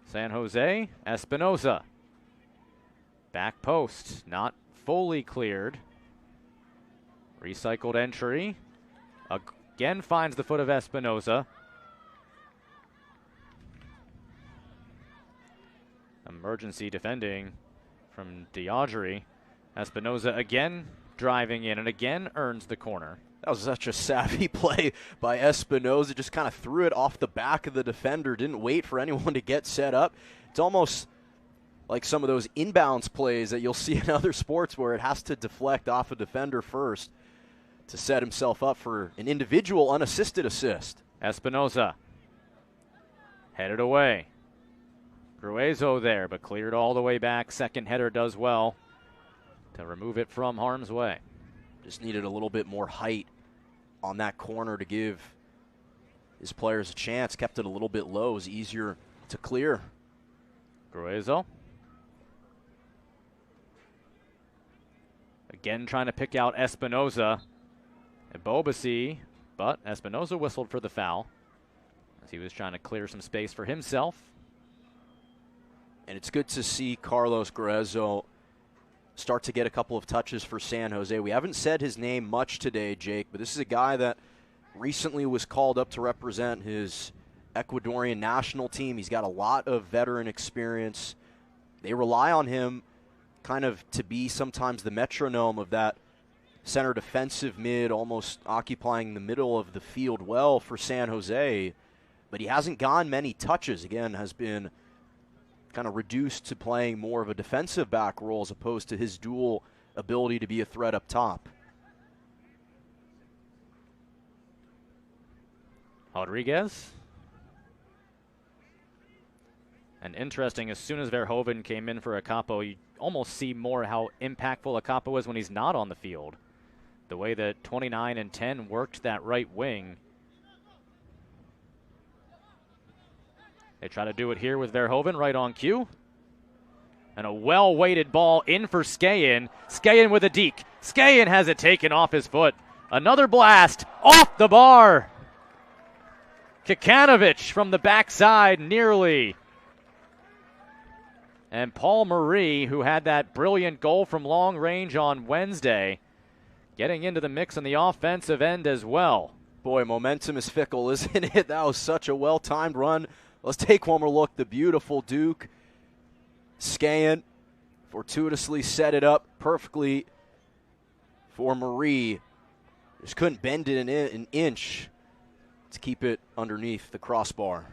San Jose, Espinoza. Back post, not fully cleared. Recycled entry. Again finds the foot of Espinoza. Emergency defending from Diodri. Espinoza again driving in and again earns the corner. That was such a savvy play by Espinoza. Just kind of threw it off the back of the defender. Didn't wait for anyone to get set up. It's almost like some of those inbounds plays that you'll see in other sports where it has to deflect off a defender first to set himself up for an individual unassisted assist. Espinoza headed away. Gruezo there, but cleared all the way back. Second header does well to remove it from harm's way. Just needed a little bit more height on that corner to give his players a chance. Kept it a little bit low. It was easier to clear. Gruezo. Again trying to pick out Espinoza. And Bobasi, but Espinoza whistled for the foul as he was trying to clear some space for himself. And it's good to see Carlos Gruezo start to get a couple of touches for San Jose. We haven't said his name much today, Jake, but this is a guy that recently was called up to represent his Ecuadorian national team. He's got a lot of veteran experience. They rely on him kind of to be sometimes the metronome of that center defensive mid, almost occupying the middle of the field well for San Jose. But he hasn't gotten many touches. Again, has been kind of reduced to playing more of a defensive back role as opposed to his dual ability to be a threat up top. Rodriguez. And interesting, as soon as Verhoeven came in for Acapo, you almost see more how impactful Acapo is when he's not on the field. The way that 29 and 10 worked that right wing. They try to do it here with Verhoeven right on cue. And a well-weighted ball in for Skayen. Skayen with a deke. Skayen has it taken off his foot. Another blast off the bar. Kikanovic from the backside nearly. And Paul Marie, who had that brilliant goal from long range on Wednesday, getting into the mix on the offensive end as well. Boy, momentum is fickle, isn't it? That was such a well-timed run. Let's take one more look. The beautiful Duke. Skayen fortuitously set it up perfectly for Marie. Just couldn't bend it an inch to keep it underneath the crossbar.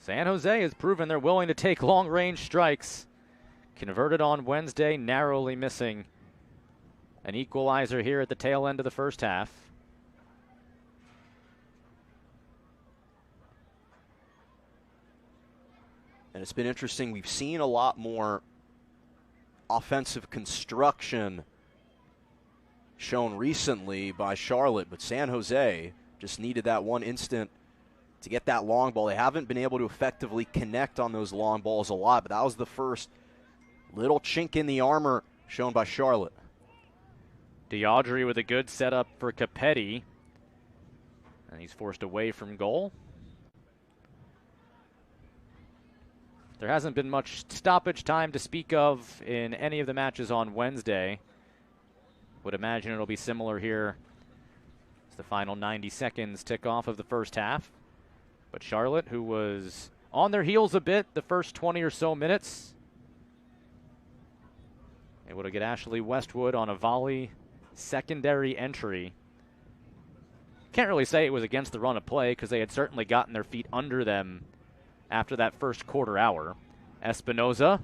San Jose has proven they're willing to take long-range strikes. Converted on Wednesday, narrowly missing an equalizer here at the tail end of the first half. And it's been interesting. We've seen a lot more offensive construction shown recently by Charlotte, but San Jose just needed that one instant to get that long ball. They haven't been able to effectively connect on those long balls a lot, but that was the first little chink in the armor shown by Charlotte. Diodri with a good setup for Capetti, and he's forced away from goal. There hasn't been much stoppage time to speak of in any of the matches on Wednesday. Would imagine it'll be similar here as the final 90 seconds tick off of the first half. But Charlotte, who was on their heels a bit the first 20 or so minutes, able to get Ashley Westwood on a volley secondary entry. Can't really say it was against the run of play because they had certainly gotten their feet under them after that first quarter hour. Espinoza.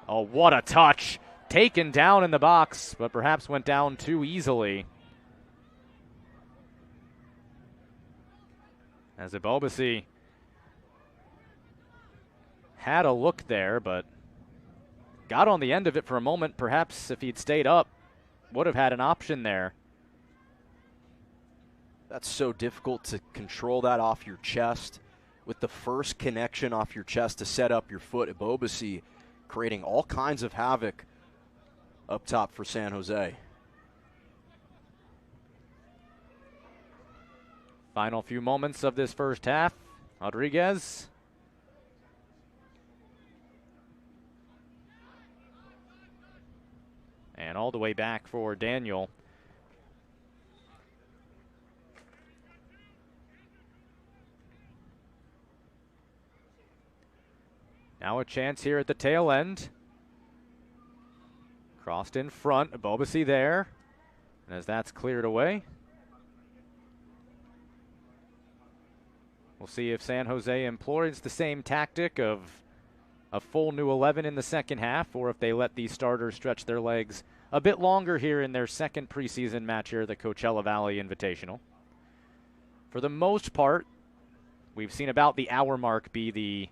Oh, what a touch. Taken down in the box, but perhaps went down too easily. As Ebobisi had a look there, but got on the end of it for a moment. Perhaps if he'd stayed up, would have had an option there. That's so difficult to control that off your chest. With the first connection off your chest to set up your foot, Ebobisi creating all kinds of havoc up top for San Jose. Final few moments of this first half. Rodriguez. all the way back for Daniel. Now a chance here at the tail end. Crossed in front, Ebobisse there. And as that's cleared away, we'll see if San Jose employs the same tactic of a full new 11 in the second half, or if they let these starters stretch their legs a bit longer here in their second preseason match here, the Coachella Valley Invitational. For the most part, we've seen about the hour mark be the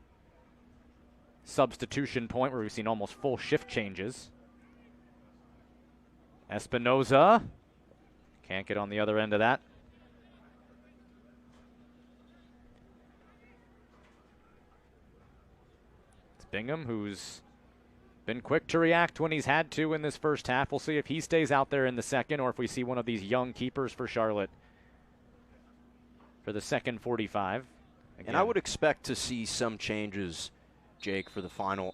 substitution point where we've seen almost full shift changes. Espinoza can't get on the other end of that. It's Bingham, who's been quick to react when he's had to in this first half. We'll see if he stays out there in the second or if we see one of these young keepers for Charlotte for the second 45. Again, and I would expect to see some changes, Jake, for the final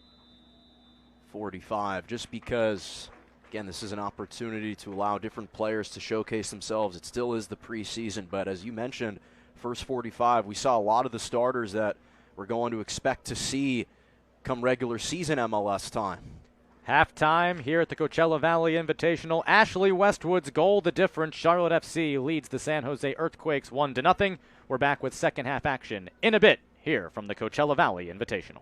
45, just because, again, this is an opportunity to allow different players to showcase themselves. It still is the preseason, but as you mentioned, first 45, we saw a lot of the starters that we're going to expect to see come regular season MLS time. Halftime here at the Coachella Valley Invitational. Ashley Westwood's goal, the difference. Charlotte FC leads the San Jose Earthquakes 1-0. We're back with second half action in a bit here from the Coachella Valley Invitational.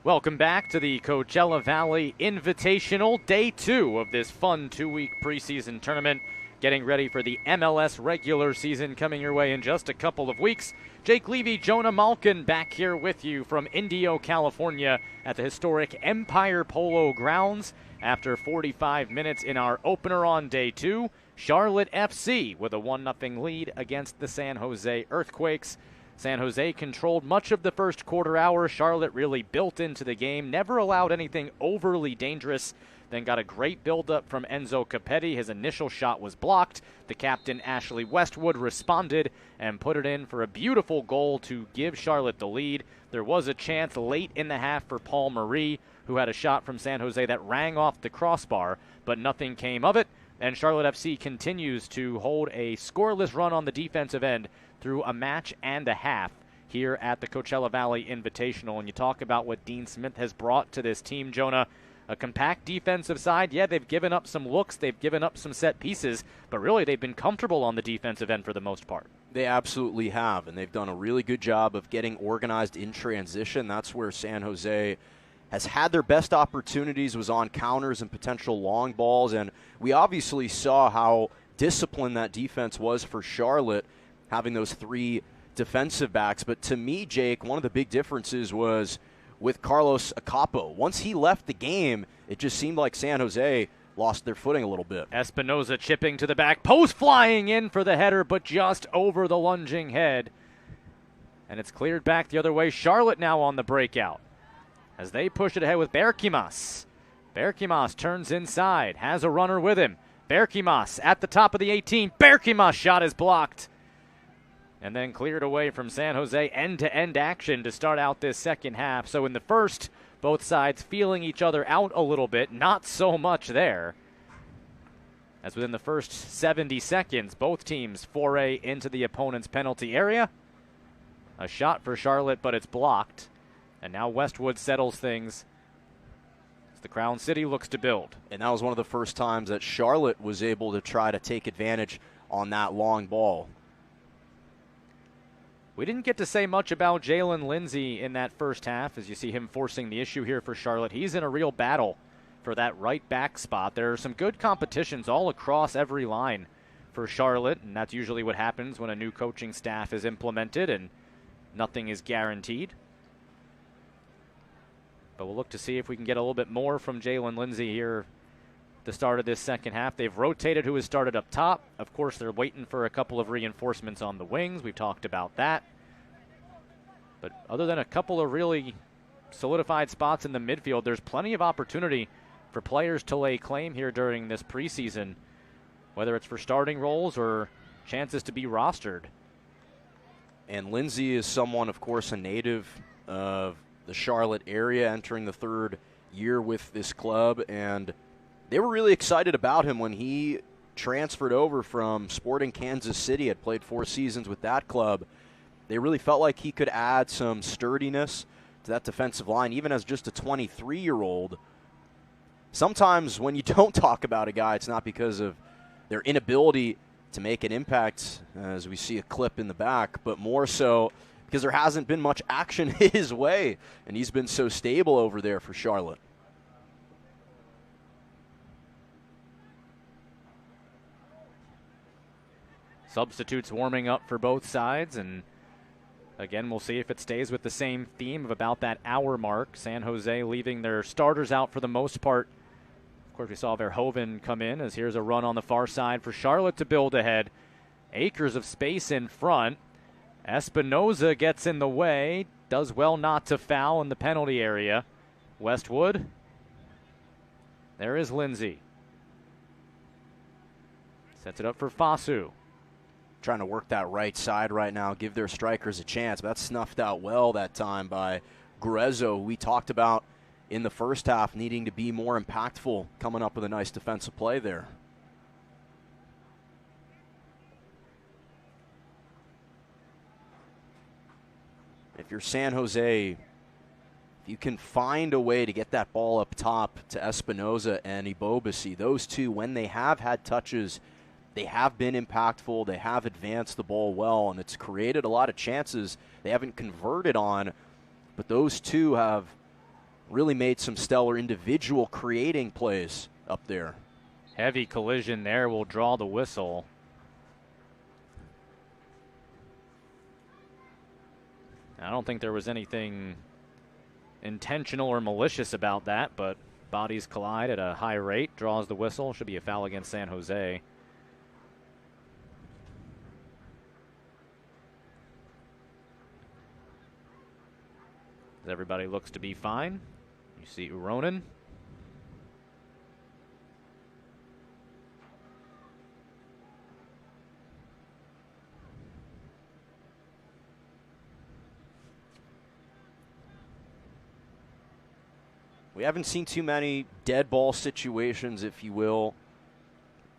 Welcome back to the Coachella Valley Invitational, day 2 of this fun 2-week preseason tournament. Getting ready for the MLS regular season coming your way in just a couple of weeks. Jake Levy, Jonah Malkin back here with you from Indio, California at the historic Empire Polo Grounds. After 45 minutes in our opener on day 2, Charlotte FC with a 1-0 lead against the San Jose Earthquakes. San Jose controlled much of the first quarter hour. Charlotte really built into the game, never allowed anything overly dangerous. Then got a great build-up from Enzo Capetti. His initial shot was blocked. The captain, Ashley Westwood, responded and put it in for a beautiful goal to give Charlotte the lead. There was a chance late in the half for Paul Marie, who had a shot from San Jose that rang off the crossbar, but nothing came of it. And Charlotte FC continues to hold a scoreless run on the defensive end through a match and a half here at the Coachella Valley Invitational. And you talk about what Dean Smith has brought to this team, Jonah. A compact defensive side. Yeah, they've given up some looks, they've given up some set pieces, but really they've been comfortable on the defensive end for the most part. They absolutely have, and they've done a really good job of getting organized in transition. That's where San Jose has had their best opportunities, was on counters and potential long balls, and we obviously saw how disciplined that defense was for Charlotte, having those 3 defensive backs. But to me, Jake, one of the big differences was with Carlos Acapo. Once he left the game, it just seemed like San Jose lost their footing a little bit. Espinoza chipping to the back post, flying in for the header, but just over the lunging head. And it's cleared back the other way. Charlotte now on the breakout as they push it ahead with Berkimas. Berkimas turns inside, has a runner with him. Berkimas at the top of the 18. Berkimas' shot is blocked. And then cleared away from San Jose. End-to-end action to start out this second half. So in the first, both sides feeling each other out a little bit. Not so much there. As within the first 70 seconds, both teams foray into the opponent's penalty area. A shot for Charlotte, but it's blocked. And now Westwood settles things as the Crown City looks to build. And that was one of the first times that Charlotte was able to try to take advantage on that long ball. We didn't get to say much about Jalen Lindsey in that first half as you see him forcing the issue here for Charlotte. He's in a real battle for that right back spot. There are some good competitions all across every line for Charlotte, and that's usually what happens when a new coaching staff is implemented and nothing is guaranteed. But we'll look to see if we can get a little bit more from Jalen Lindsey here at the start of this second half. They've rotated who has started up top. Of course, they're waiting for a couple of reinforcements on the wings. We've talked about that. But other than a couple of really solidified spots in the midfield, there's plenty of opportunity for players to lay claim here during this preseason, whether it's for starting roles or chances to be rostered. And Lindsey is someone, of course, a native of the Charlotte area, entering the 3rd year with this club, and they were really excited about him when he transferred over from Sporting Kansas City, had played 4 seasons with that club. They really felt like he could add some sturdiness to that defensive line, even as just a 23-year-old. Sometimes when you don't talk about a guy, it's not because of their inability to make an impact, as we see a clip in the back, but more so because there hasn't been much action his way, and he's been so stable over there for Charlotte. Substitutes warming up for both sides, and again, we'll see if it stays with the same theme of about that hour mark. San Jose leaving their starters out for the most part. Of course, we saw Verhoeven come in as here's a run on the far side for Charlotte to build ahead. Acres of space in front. Espinoza gets in the way. Does well not to foul in the penalty area. Westwood. There is Lindsey. Sets it up for Fasu. Trying to work that right side right now, give their strikers a chance. But that's snuffed out well that time by Gruezo. We talked about in the first half needing to be more impactful, coming up with a nice defensive play there. If you're San Jose, if you can find a way to get that ball up top to Espinoza and Ibobasi, those two, when they have had touches, they have been impactful. They have advanced the ball well, and it's created a lot of chances they haven't converted on. But those two have really made some stellar individual creating plays up there. Heavy collision there will draw the whistle. I don't think there was anything intentional or malicious about that, but bodies collide at a high rate, draws the whistle. Should be a foul against San Jose. As everybody looks to be fine. You see Uronen. We haven't seen too many dead ball situations, if you will.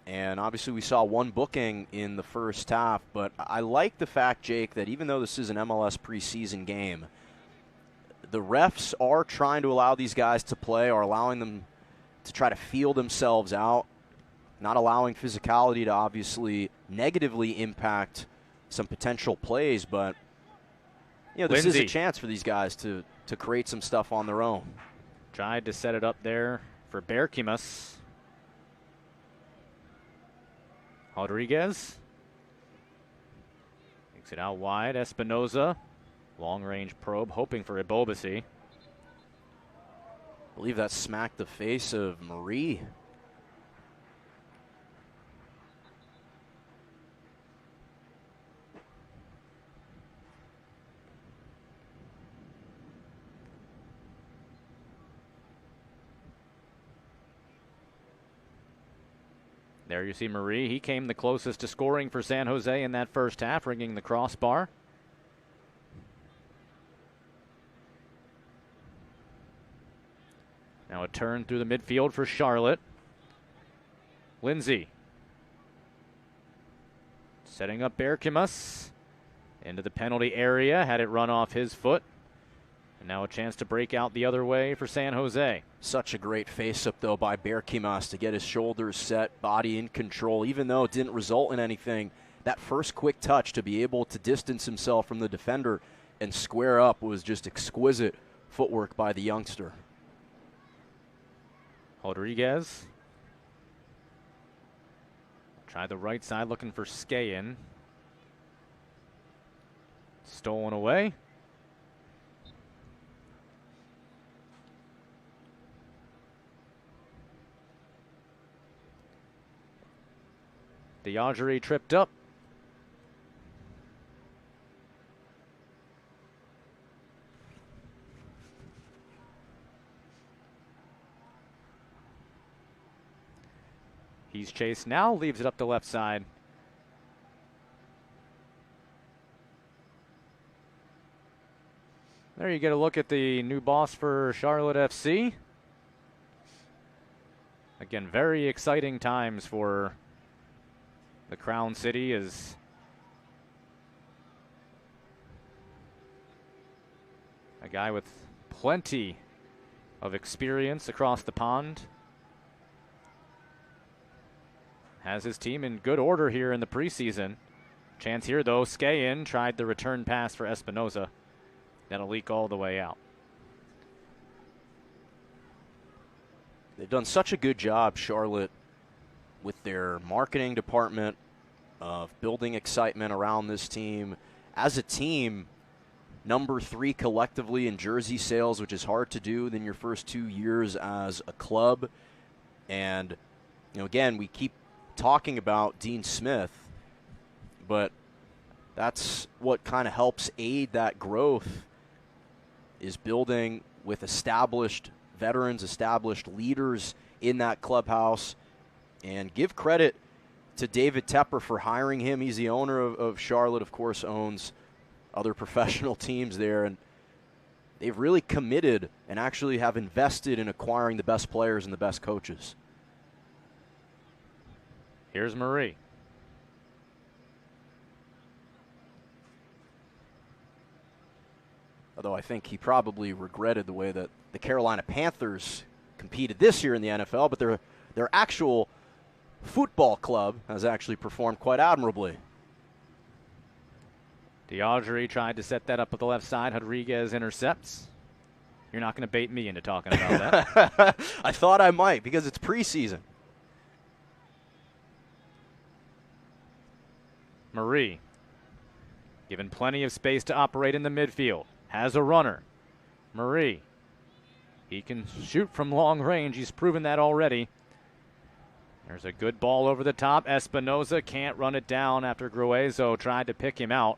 And obviously we saw one booking in the first half. But I like the fact, Jake, that even though this is an MLS preseason game, the refs are trying to allow these guys to play, or allowing them to try to feel themselves out, not allowing physicality to obviously negatively impact some potential plays. But, you know, this is a chance for these guys to create some stuff on their own. Tried to set it up there for Berkimas. Rodriguez. Takes it out wide. Espinoza. Long-range probe, hoping for Ebobisse. I believe that smacked the face of Marie. There you see Marie. He came the closest to scoring for San Jose in that first half, ringing the crossbar. Now a turn through the midfield for Charlotte. Lindsay. Setting up Berkimas. Into the penalty area. Had it run off his foot. And now a chance to break out the other way for San Jose. Such a great face-up, though, by Berkimas to get his shoulders set, body in control. Even though it didn't result in anything, that first quick touch to be able to distance himself from the defender and square up was just exquisite footwork by the youngster. Rodriguez. Try the right side, looking for Skayen. Stolen away. Diagere tripped up. He's chased now, leaves it up the left side. There you get a look at the new boss for Charlotte FC. Again, very exciting times for the Crown City, as a guy with plenty of experience across the pond has his team in good order here in the preseason. Chance here, though. Skayen tried the return pass for Espinoza. That'll leak all the way out. They've done such a good job, Charlotte, with their marketing department of building excitement around this team. As a team, number 3 collectively in jersey sales, which is hard to do in your first 2 years as a club. And, you know, again, we keep talking about Dean Smith, but that's what kind of helps aid that growth, is building with established veterans, established leaders in that clubhouse. And give credit to David Tepper for hiring him. He's the owner of Charlotte, of course, owns other professional teams there. And they've really committed and actually have invested in acquiring the best players and the best coaches. Here's Marie. Although I think he probably regretted the way that the Carolina Panthers competed this year in the NFL, but their actual football club has actually performed quite admirably. Diagere tried to set that up at the left side. Rodriguez intercepts. You're not going to bait me into talking about that. I thought I might because it's preseason. Marie, given plenty of space to operate in the midfield, has a runner. Marie, he can shoot from long range. He's proven that already. There's a good ball over the top. Espinoza can't run it down after Gruezo tried to pick him out.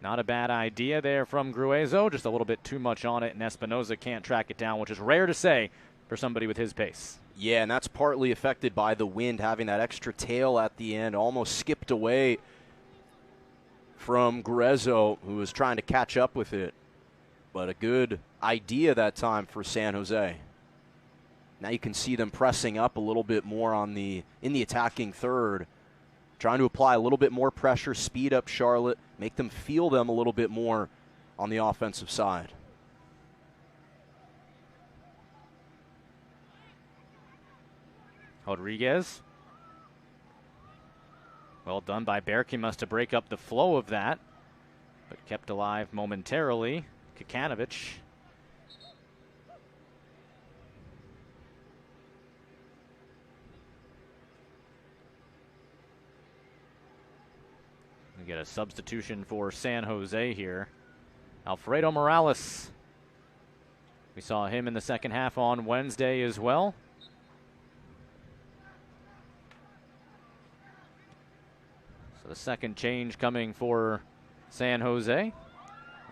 Not a bad idea there from Gruezo, just a little bit too much on it, and Espinoza can't track it down, which is rare to say for somebody with his pace. Yeah, and that's partly affected by the wind, having that extra tail at the end, almost skipped away from Gruezo, who was trying to catch up with it. But a good idea that time for San Jose. Now you can see them pressing up a little bit more in the attacking third, trying to apply a little bit more pressure, speed up Charlotte, make them feel them a little bit more on the offensive side. Rodriguez. Well done by Berkimos to break up the flow of that, but kept alive momentarily. Kikanovic. We get a substitution for San Jose here. Alfredo Morales. We saw him in the second half on Wednesday as well. So the second change coming for San Jose.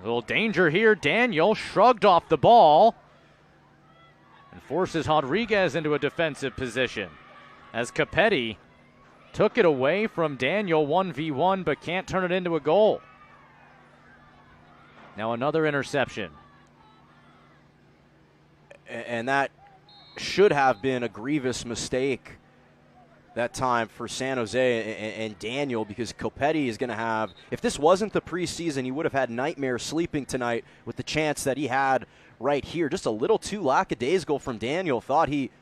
A little danger here. Daniel shrugged off the ball and forces Rodriguez into a defensive position as Capetti took it away from Daniel 1v1 but can't turn it into a goal. Now another interception. And that should have been a grievous mistake that time for San Jose and Daniel, because Copetti is going to have, if this wasn't the preseason, he would have had nightmares sleeping tonight with the chance that he had right here. Just a little too lackadaisical from Daniel. Thought he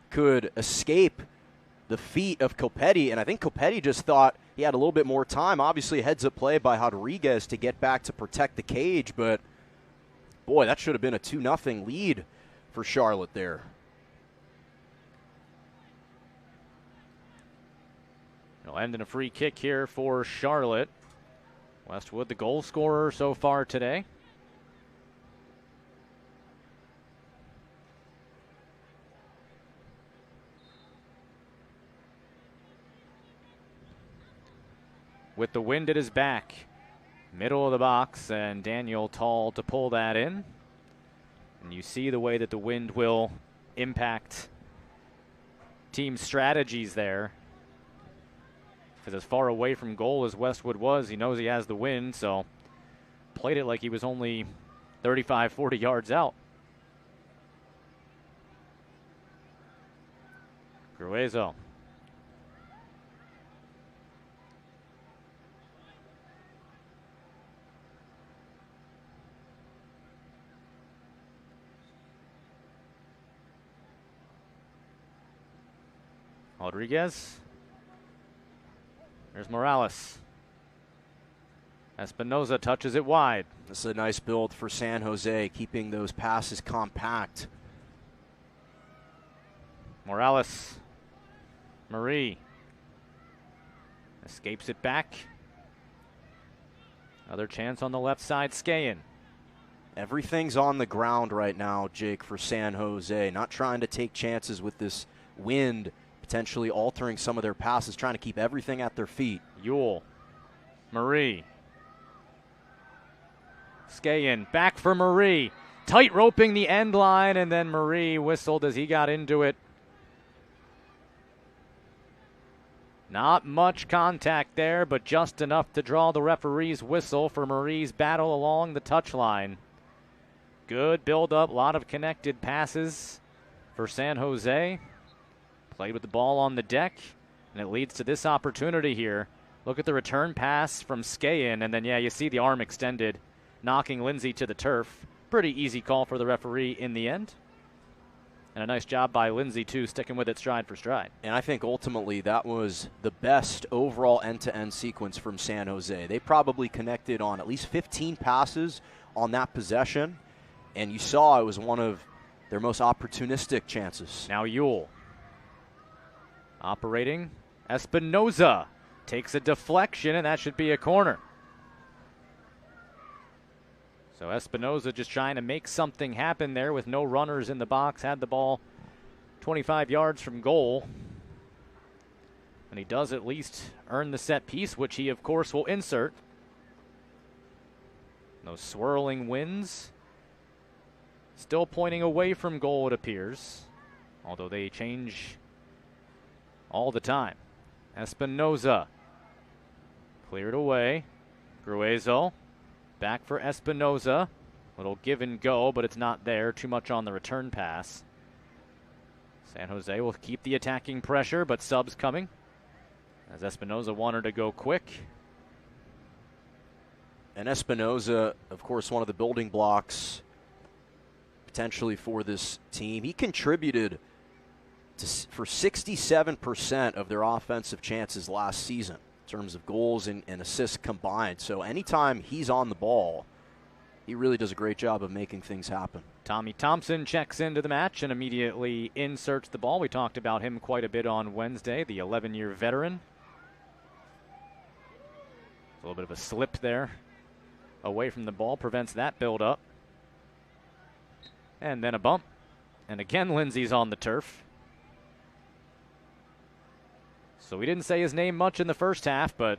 could escape the feet of Copetti, and I think Copetti just thought he had a little bit more time. Obviously, a heads-up play by Rodriguez to get back to protect the cage, but boy, that should have been a 2-0 lead for Charlotte there. It'll end in a free kick here for Charlotte. Westwood, the goal scorer so far today. With the wind at his back, middle of the box, and Daniel tall to pull that in. And you see the way that the wind will impact team strategies there. Because as far away from goal as Westwood was, he knows he has the wind, so played it like he was only 35, 40 yards out. Gruezo. Rodriguez. There's Morales. Espinoza touches it wide. This is a nice build for San Jose, keeping those passes compact. Morales. Marie. Escapes it back. Another chance on the left side, Skayen. Everything's on the ground right now, Jake, for San Jose. Not trying to take chances with this wind, potentially altering some of their passes, trying to keep everything at their feet. Yule. Marie. Skayen back for Marie. Tight roping the end line, and then Marie whistled as he got into it. Not much contact there, but just enough to draw the referee's whistle for Marie's battle along the touchline. Good build-up, a lot of connected passes for San Jose. Played with the ball on the deck, and it leads to this opportunity here. Look at the return pass from Skayen, and then, yeah, you see the arm extended, knocking Lindsay to the turf. Pretty easy call for the referee in the end. And a nice job by Lindsay, too, sticking with it stride for stride. And I think ultimately that was the best overall end-to-end sequence from San Jose. They probably connected on at least 15 passes on that possession. And you saw it was one of their most opportunistic chances. Now Yule. Operating. Espinoza takes a deflection, and that should be a corner. So Espinoza just trying to make something happen there with no runners in the box. Had the ball 25 yards from goal. And he does at least earn the set piece, which he, of course, will insert. Those swirling winds still pointing away from goal, it appears. Although they change all the time. Espinoza cleared away. Gruezo back for Espinoza. Little give and go, but it's not there. Too much on the return pass. San Jose will keep the attacking pressure, but subs coming. As Espinoza wanted to go quick. And Espinoza, of course, one of the building blocks potentially for this team. He contributed for 67% of their offensive chances last season in terms of goals and assists combined. So anytime he's on the ball, he really does a great job of making things happen. Tommy Thompson checks into the match and immediately inserts the ball. We talked about him quite a bit on Wednesday, the 11-year veteran. A little bit of a slip there away from the ball, prevents that build-up. And then a bump. And again, Lindsay's on the turf. So we didn't say his name much in the first half, but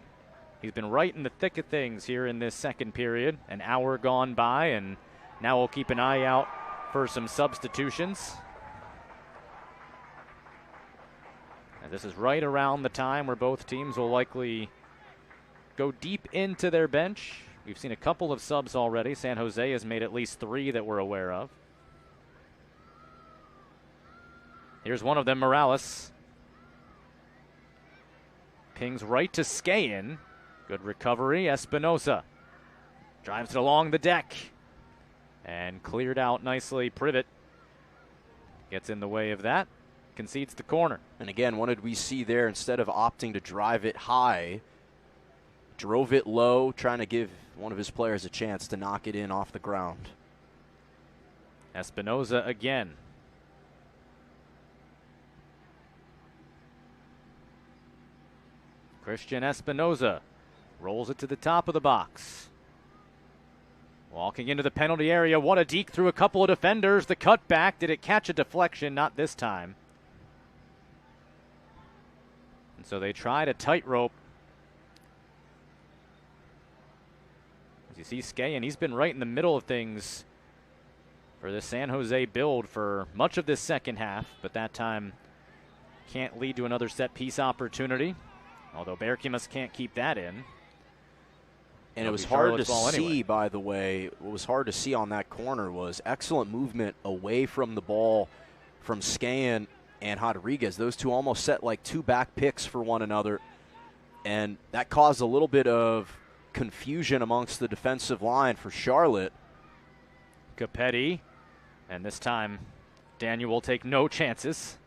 he's been right in the thick of things here in this second period. An hour gone by, and now we'll keep an eye out for some substitutions. And this is right around the time where both teams will likely go deep into their bench. We've seen a couple of subs already. San Jose has made at least 3 that we're aware of. Here's one of them, Morales. Pings right to Skayen. Good recovery. Espinoza drives it along the deck and cleared out nicely. Privet gets in the way of that, concedes the corner. And again, what did we see there? Instead of opting to drive it high, drove it low, trying to give one of his players a chance to knock it in off the ground. Espinoza again. Christian Espinoza rolls it to the top of the box. Walking into the penalty area. What a deke through a couple of defenders. The cutback. Did it catch a deflection? Not this time. And so they tried a tightrope. As you see Skayen, he's been right in the middle of things for the San Jose build for much of this second half, but that time can't lead to another set piece opportunity. Although Berkimus can't keep that in. And it was hard to see, by the way, what was hard to see on that corner was excellent movement away from the ball from Skayen and Rodriguez. Those two almost set like 2 back picks for one another. And that caused a little bit of confusion amongst the defensive line for Charlotte. Capetti. And this time, Daniel will take no chances.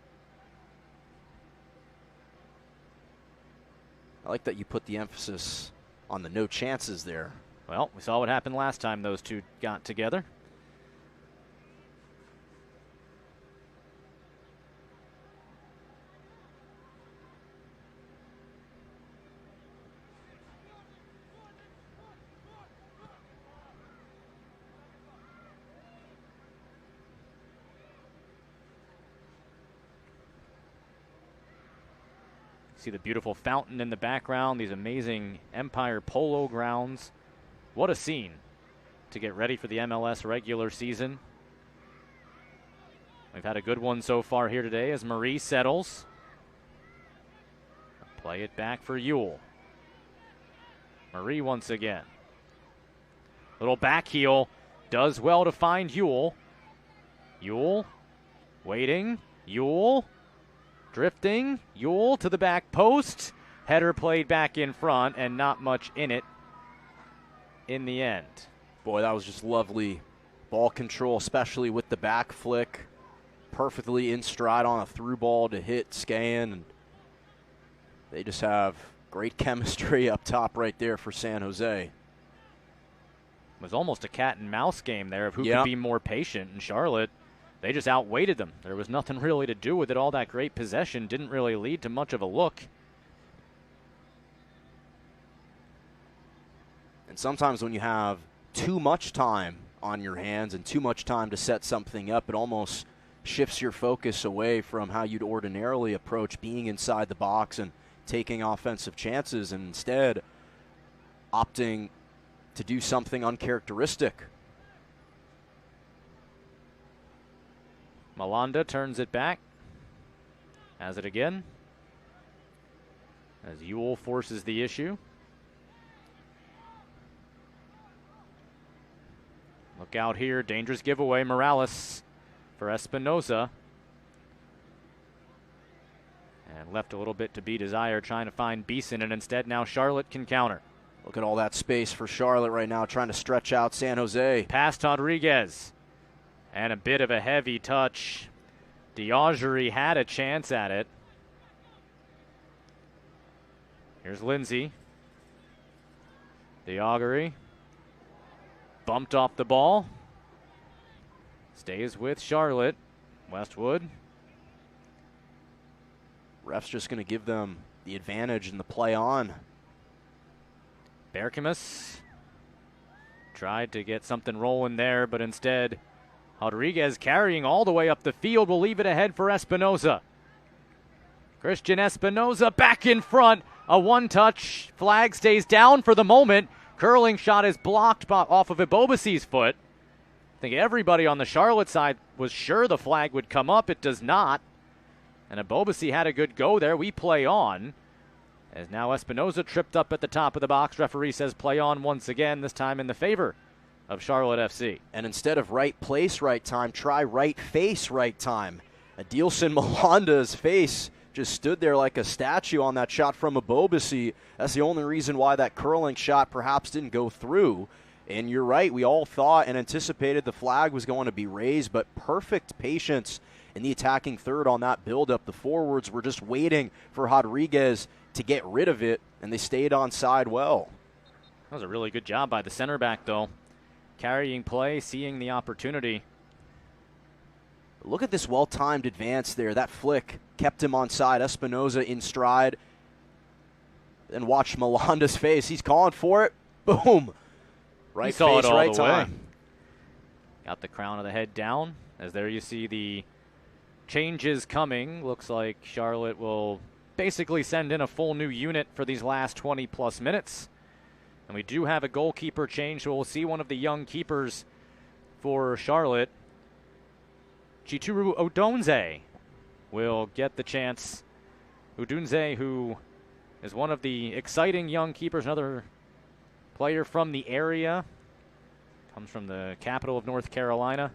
I like that you put the emphasis on the no chances there. Well, we saw what happened last time those two got together. See the beautiful fountain in the background, these amazing Empire Polo grounds. What a scene to get ready for the MLS regular season. We've had a good one so far here today as Marie settles. Play it back for Yule. Marie once again. Little back heel. Does well to find Yule. Yule waiting. Yule. Drifting, Yule to the back post. Header played back in front and not much in it in the end. Boy, that was just lovely ball control, especially with the back flick. Perfectly in stride on a through ball to hit Skayen. They just have great chemistry up top right there for San Jose. It was almost a cat and mouse game there of who Yep. could be more patient. And Charlotte, they just outweighted them. There was nothing really to do with it. All that great possession didn't really lead to much of a look. And sometimes when you have too much time on your hands and too much time to set something up, it almost shifts your focus away from how you'd ordinarily approach being inside the box and taking offensive chances, and instead opting to do something uncharacteristic. Malanda turns it back. Has it again. As Ewell forces the issue. Look out here. Dangerous giveaway. Morales for Espinoza. And left a little bit to be desired, trying to find Beeson, and instead now Charlotte can counter. Look at all that space for Charlotte right now, trying to stretch out San Jose. Past Rodriguez. And a bit of a heavy touch. Diageri had a chance at it. Here's Lindsay. Diageri. Bumped off the ball. Stays with Charlotte. Westwood. Ref's just going to give them the advantage in the play on. Berkemas tried to get something rolling there, but instead Rodriguez carrying all the way up the field will leave it ahead for Espinoza. Christian Espinoza back in front. A one-touch. Flag stays down for the moment. Curling shot is blocked off of Ebobisi's foot. I think everybody on the Charlotte side was sure the flag would come up. It does not. And Ebobisi had a good go there. We play on. As now Espinoza tripped up at the top of the box. Referee says play on once again, this time in the favor of Charlotte FC. And instead of right place, right time, try right face, right time. Adilson Malanda's face just stood there like a statue on that shot from Ebobisi. That's the only reason why that curling shot perhaps didn't go through. And you're right, we all thought and anticipated the flag was going to be raised, but perfect patience in the attacking third on that buildup. The forwards were just waiting for Rodriguez to get rid of it, and they stayed on side well. That was a really good job by the center back, though. Carrying play, seeing the opportunity. Look at this well-timed advance there. That flick kept him on side. Espinoza in stride. Then watch Malanda's face. He's calling for it. Boom. Right face, right time. Got the crown of the head down. As there you see the changes coming. Looks like Charlotte will basically send in a full new unit for these last 20-plus minutes. And we do have a goalkeeper change, so we'll see one of the young keepers for Charlotte. Chituru Odunze will get the chance. Odunze, who is one of the exciting young keepers, another player from the area, comes from the capital of North Carolina.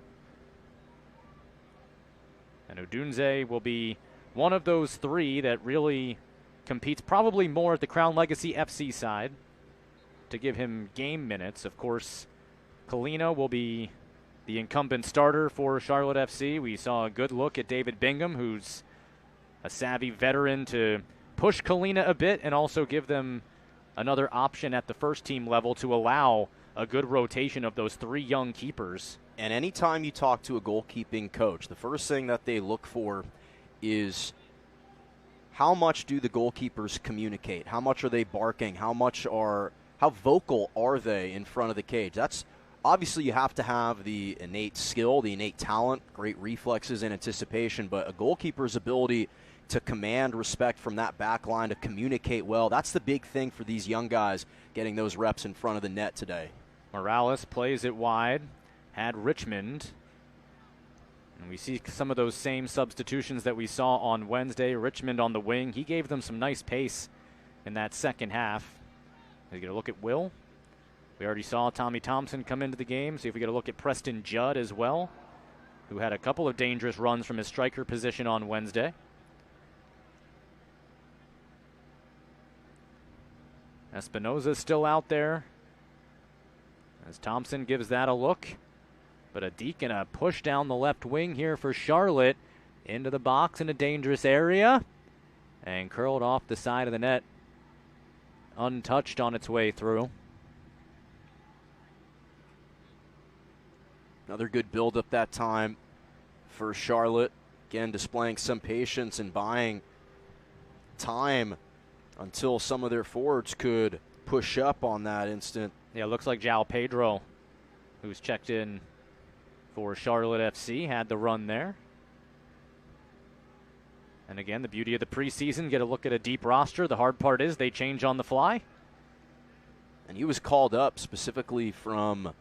And Odunze will be one of those three that really competes probably more at the Crown Legacy FC side to give him game minutes. Of course, Kalina will be the incumbent starter for Charlotte FC. We saw a good look at David Bingham, who's a savvy veteran to push Kalina a bit and also give them another option at the first team level to allow a good rotation of those three young keepers. And anytime you talk to a goalkeeping coach, the first thing that they look for is how much do the goalkeepers communicate? How much are they barking? How vocal are they in front of the cage? That's obviously, you have to have the innate skill, the innate talent, great reflexes and anticipation, but a goalkeeper's ability to command respect from that back line, to communicate well, that's the big thing for these young guys getting those reps in front of the net today. Morales plays it wide, had Richmond. And we see some of those same substitutions that we saw on Wednesday. Richmond on the wing. He gave them some nice pace in that second half. He's going to look at Will. We already saw Tommy Thompson come into the game. See if we get a look at Preston Judd as well, who had a couple of dangerous runs from his striker position on Wednesday. Espinoza still out there as Thompson gives that a look. But a Deacon, a push down the left wing here for Charlotte. Into the box in a dangerous area. And curled off the side of the net. Untouched on its way through. Another good build-up that time for Charlotte. Again, displaying some patience and buying time until some of their forwards could push up on that instant. Yeah, it looks like João Pedro, who's checked in for Charlotte FC, had the run there. And again, the beauty of the preseason, get a look at a deep roster. The hard part is they change on the fly. And he was called up specifically from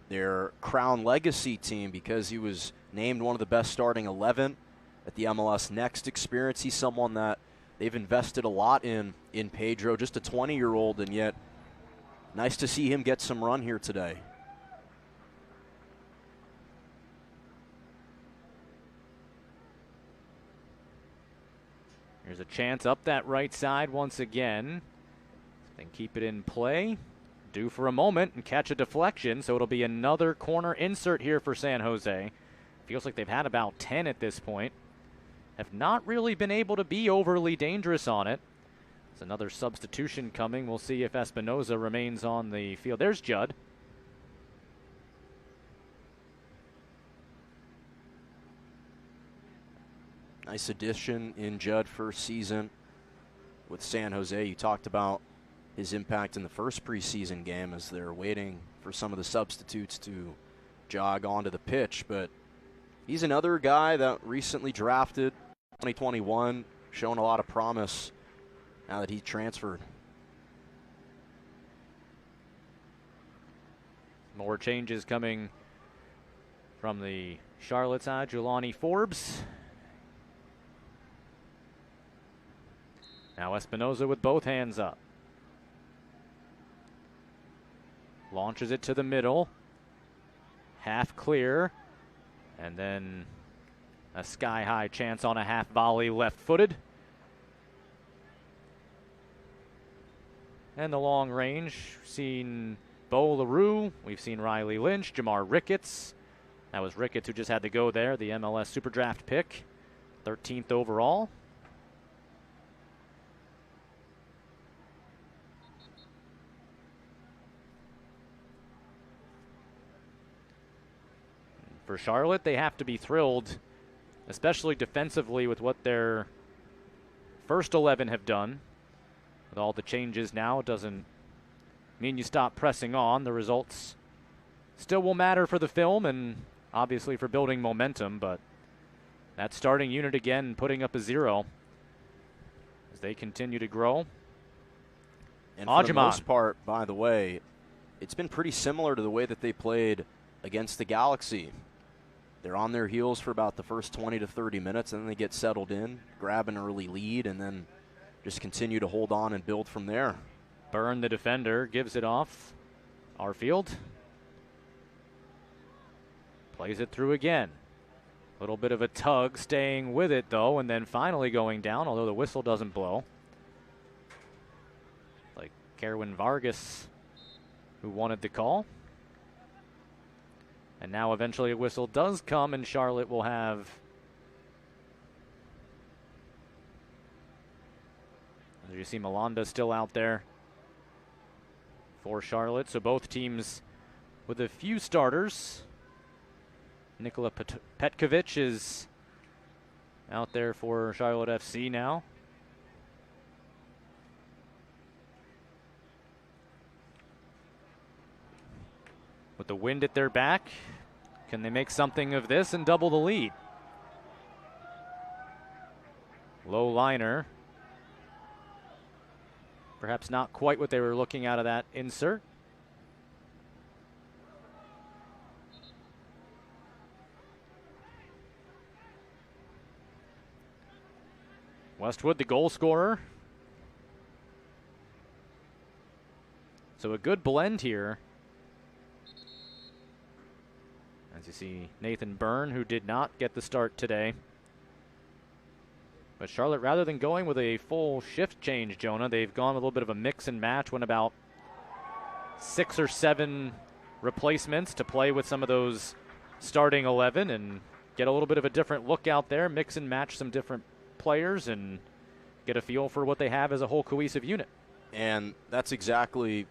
their Crown Legacy team because he was named one of the best starting 11 at the MLS Next experience. He's someone that they've invested a lot in Pedro, just a 20-year-old, and yet nice to see him get some run here today. Here's a chance up that right side once again. Then keep it in play. Due for a moment and catch a deflection, so it'll be another corner insert here for San Jose. Feels like they've had about 10 at this point. Have not really been able to be overly dangerous on it. There's another substitution coming. We'll see if Espinoza remains on the field. There's Judd. Nice addition in Judd first season with San Jose. You talked about his impact in the first preseason game as they're waiting for some of the substitutes to jog onto the pitch. But he's another guy that recently drafted 2021, showing a lot of promise now that he transferred. More changes coming from the Charlotte side. Jelani Forbes. Now Espinoza with both hands up. Launches it to the middle. Half clear. And then a sky-high chance on a half volley left-footed. And the long range. We've seen Bo LaRue. We've seen Riley Lynch. Jamar Ricketts. That was Ricketts who just had to go there. The MLS Super Draft pick. 13th overall. For Charlotte, they have to be thrilled, especially defensively, with what their first 11 have done. With all the changes now, it doesn't mean you stop pressing on. The results still will matter for the film and obviously for building momentum, but that starting unit again putting up a 0 as they continue to grow. And for the most part, by the way, it's been pretty similar to the way that they played against the Galaxy. They're on their heels for about the first 20 to 30 minutes, and then they get settled in, grab an early lead, and then just continue to hold on and build from there. Byrne, the defender, gives it off. Arfield plays it through again. A little bit of a tug, staying with it, though, and then finally going down, although the whistle doesn't blow. Like Kerwin Vargas, who wanted the call. And now eventually a whistle does come, and Charlotte will have, as you see, Malanda still out there for Charlotte. So both teams with a few starters. Nikola Petkovic is out there for Charlotte FC now. With the wind at their back, can they make something of this and double the lead? Low liner. Perhaps not quite what they were looking out of that insert. Westwood, the goal scorer. So a good blend here. As you see, Nathan Byrne, who did not get the start today. But Charlotte, rather than going with a full shift change, Jonah, they've gone a little bit of a mix and match, went about 6 or 7 replacements to play with some of those starting 11 and get a little bit of a different look out there, mix and match some different players and get a feel for what they have as a whole cohesive unit. And that's exactly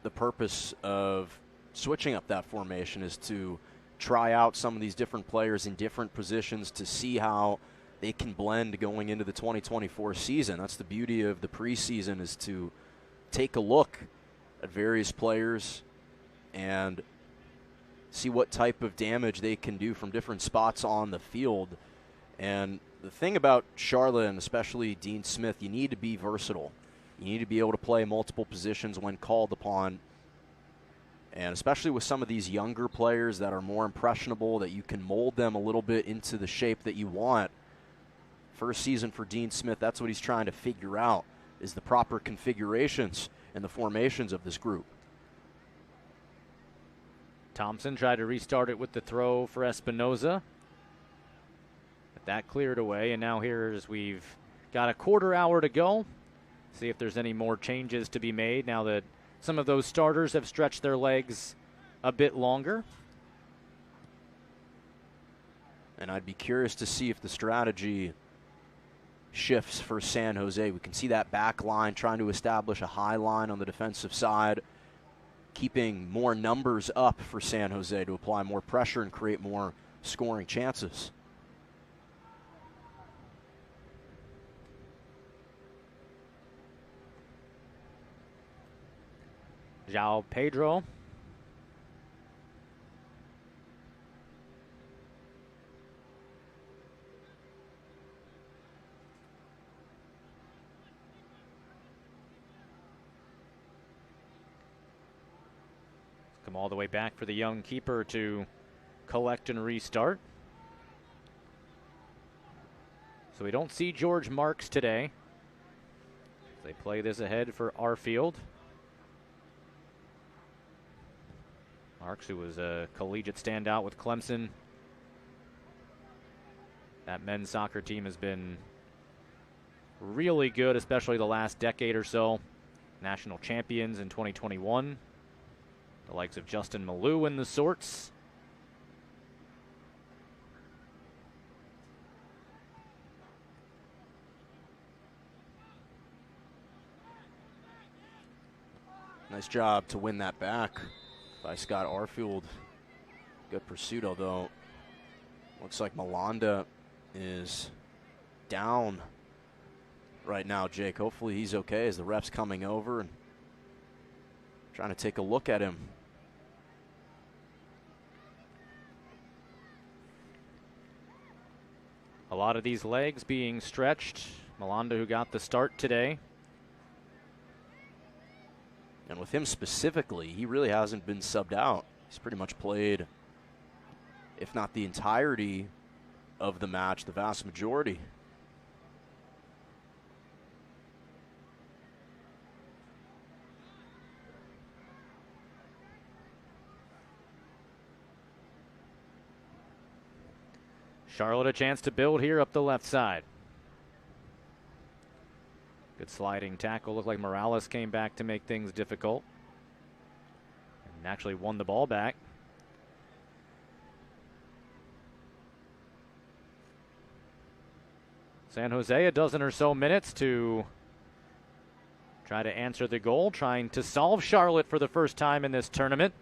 the purpose of switching up that formation, is to try out some of these different players in different positions to see how they can blend going into the 2024 season. That's the beauty of the preseason, is to take a look at various players and see what type of damage they can do from different spots on the field. And the thing about Charlotte, and especially Dean Smith, you need to be versatile. You need to be able to play multiple positions when called upon. And especially with some of these younger players that are more impressionable, that you can mold them a little bit into the shape that you want. First season for Dean Smith, that's what he's trying to figure out, is the proper configurations and the formations of this group. Thompson tried to restart it with the throw for Espinoza. But that cleared away, and now here's we've got a quarter hour to go. See if there's any more changes to be made now that some of those starters have stretched their legs a bit longer. And I'd be curious to see if the strategy shifts for San Jose. We can see that back line trying to establish a high line on the defensive side, keeping more numbers up for San Jose to apply more pressure and create more scoring chances. João Pedro. Come all the way back for the young keeper to collect and restart. So we don't see George Marks today. They play this ahead for Arfield. Marks, who was a collegiate standout with Clemson. That men's soccer team has been really good, especially the last decade or so. National champions in 2021. The likes of Justin Malou and the sorts. Nice job to win that back by Scott Arfield. Good pursuit, although looks like Malanda is down right now, Jake. Hopefully he's okay as the ref's coming over and trying to take a look at him. A lot of these legs being stretched. Malanda, who got the start today. And with him specifically, he really hasn't been subbed out. He's pretty much played, if not the entirety of the match, the vast majority. Charlotte a chance to build here up the left side. Good sliding tackle. Looked like Morales came back to make things difficult. And actually won the ball back. San Jose, a dozen or so minutes to try to answer the goal, trying to solve Charlotte for the first time in this tournament.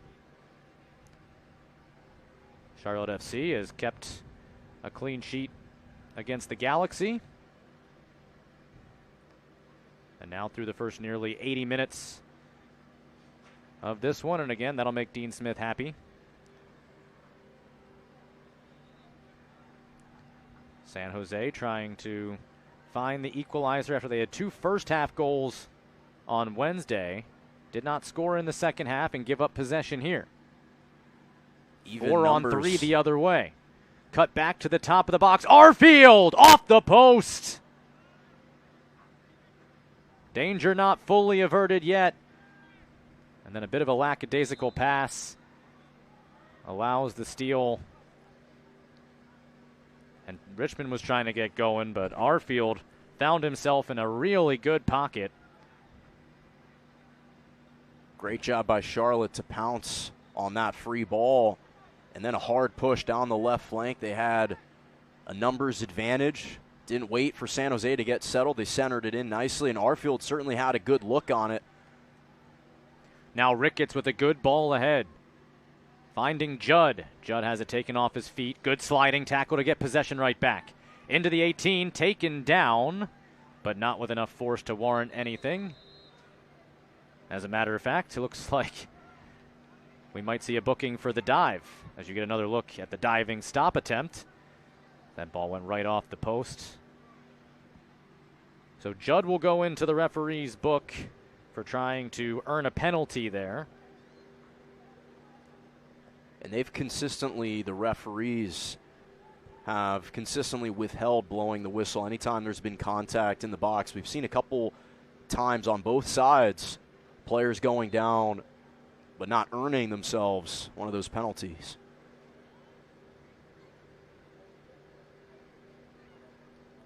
Charlotte FC has kept a clean sheet against the Galaxy. And now through the first nearly 80 minutes of this one. And again, that'll make Dean Smith happy. San Jose trying to find the equalizer after they had two first-half goals on Wednesday. Did not score in the second half and give up possession here. Even 4 numbers. on 3 the other way. Cut back to the top of the box. Arfield off the post. Danger not fully averted yet. And then a bit of a lackadaisical pass allows the steal. And Richmond was trying to get going, but Arfield found himself in a really good pocket. Great job by Charlotte to pounce on that free ball. And then a hard push down the left flank. They had a numbers advantage. Didn't wait for San Jose to get settled. They centered it in nicely, and Arfield certainly had a good look on it. Now Ricketts with a good ball ahead. Finding Judd. Judd has it taken off his feet. Good sliding tackle to get possession right back. Into the 18, taken down, but not with enough force to warrant anything. As a matter of fact, it looks like we might see a booking for the dive as you get another look at the diving stop attempt. That ball went right off the post. So Judd will go into the referee's book for trying to earn a penalty there. And they've consistently, the referees have consistently withheld blowing the whistle anytime there's been contact in the box. We've seen a couple times on both sides, players going down but not earning themselves one of those penalties.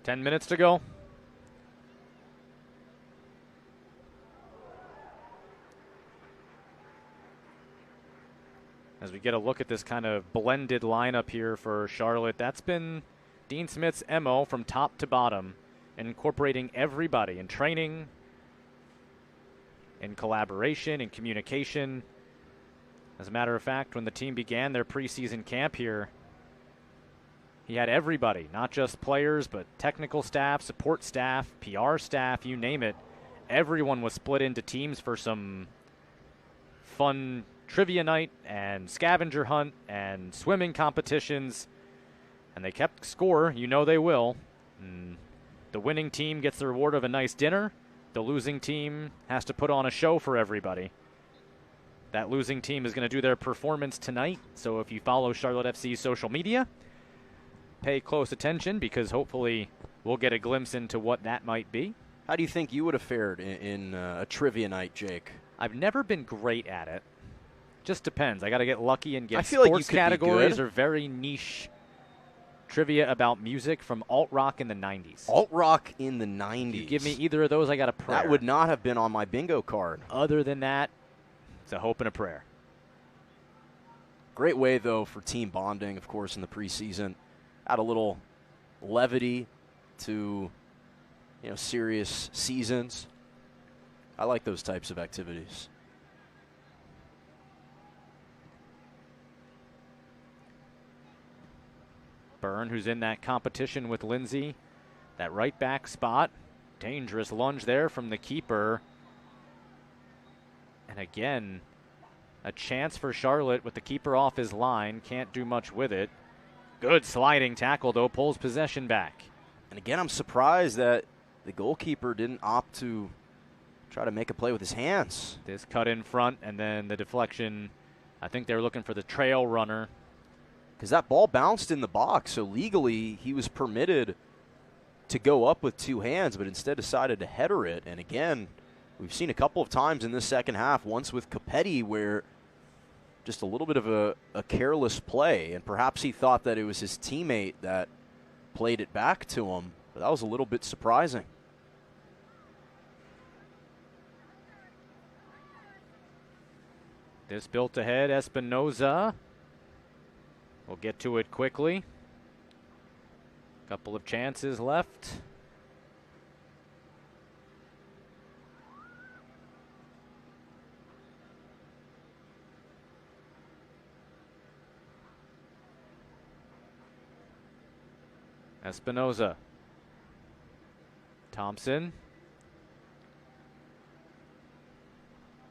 $10 to go. As we get a look at this kind of blended lineup here for Charlotte, that's been Dean Smith's MO from top to bottom, incorporating everybody in training, in collaboration, in communication. As a matter of fact, when the team began their preseason camp here, he had everybody, not just players, but technical staff, support staff, PR staff, you name it. Everyone was split into teams for some fun trivia night and scavenger hunt and swimming competitions, and they kept score. You know they will. And the winning team gets the reward of a nice dinner. The losing team has to put on a show for everybody. That losing team is going to do their performance tonight, so if you follow Charlotte FC's social media, pay close attention because hopefully we'll get a glimpse into what that might be. How do you think you would have fared in a trivia night, Jake? I've never been great at it. Just depends. I got to get lucky and get I feel sports like you could categories be good. or very niche trivia about music from alt rock in the 90s. Alt rock in the 90s. You give me either of those, I got a prayer. That would not have been on my bingo card. Other than that, it's a hope and a prayer. Great way, though, for team bonding, of course, in the preseason. Add a little levity to, serious seasons. I like those types of activities. Byrne, who's in that competition with Lindsay, that right back spot. Dangerous lunge there from the keeper. And again, a chance for Charlotte with the keeper off his line. Can't do much with it. Good sliding tackle, though. Pulls possession back. And again, I'm surprised that the goalkeeper didn't opt to try to make a play with his hands. This cut in front, and then the deflection. I think they were looking for the trail runner. Because that ball bounced in the box, so legally he was permitted to go up with two hands, but instead decided to header it. And again, we've seen a couple of times in this second half, once with Capetti, where just a little bit of a careless play, and perhaps he thought that it was his teammate that played it back to him, but that was a little bit surprising. This built ahead, Espinoza. We'll get to it quickly. Couple of chances left. Espinoza. Thompson.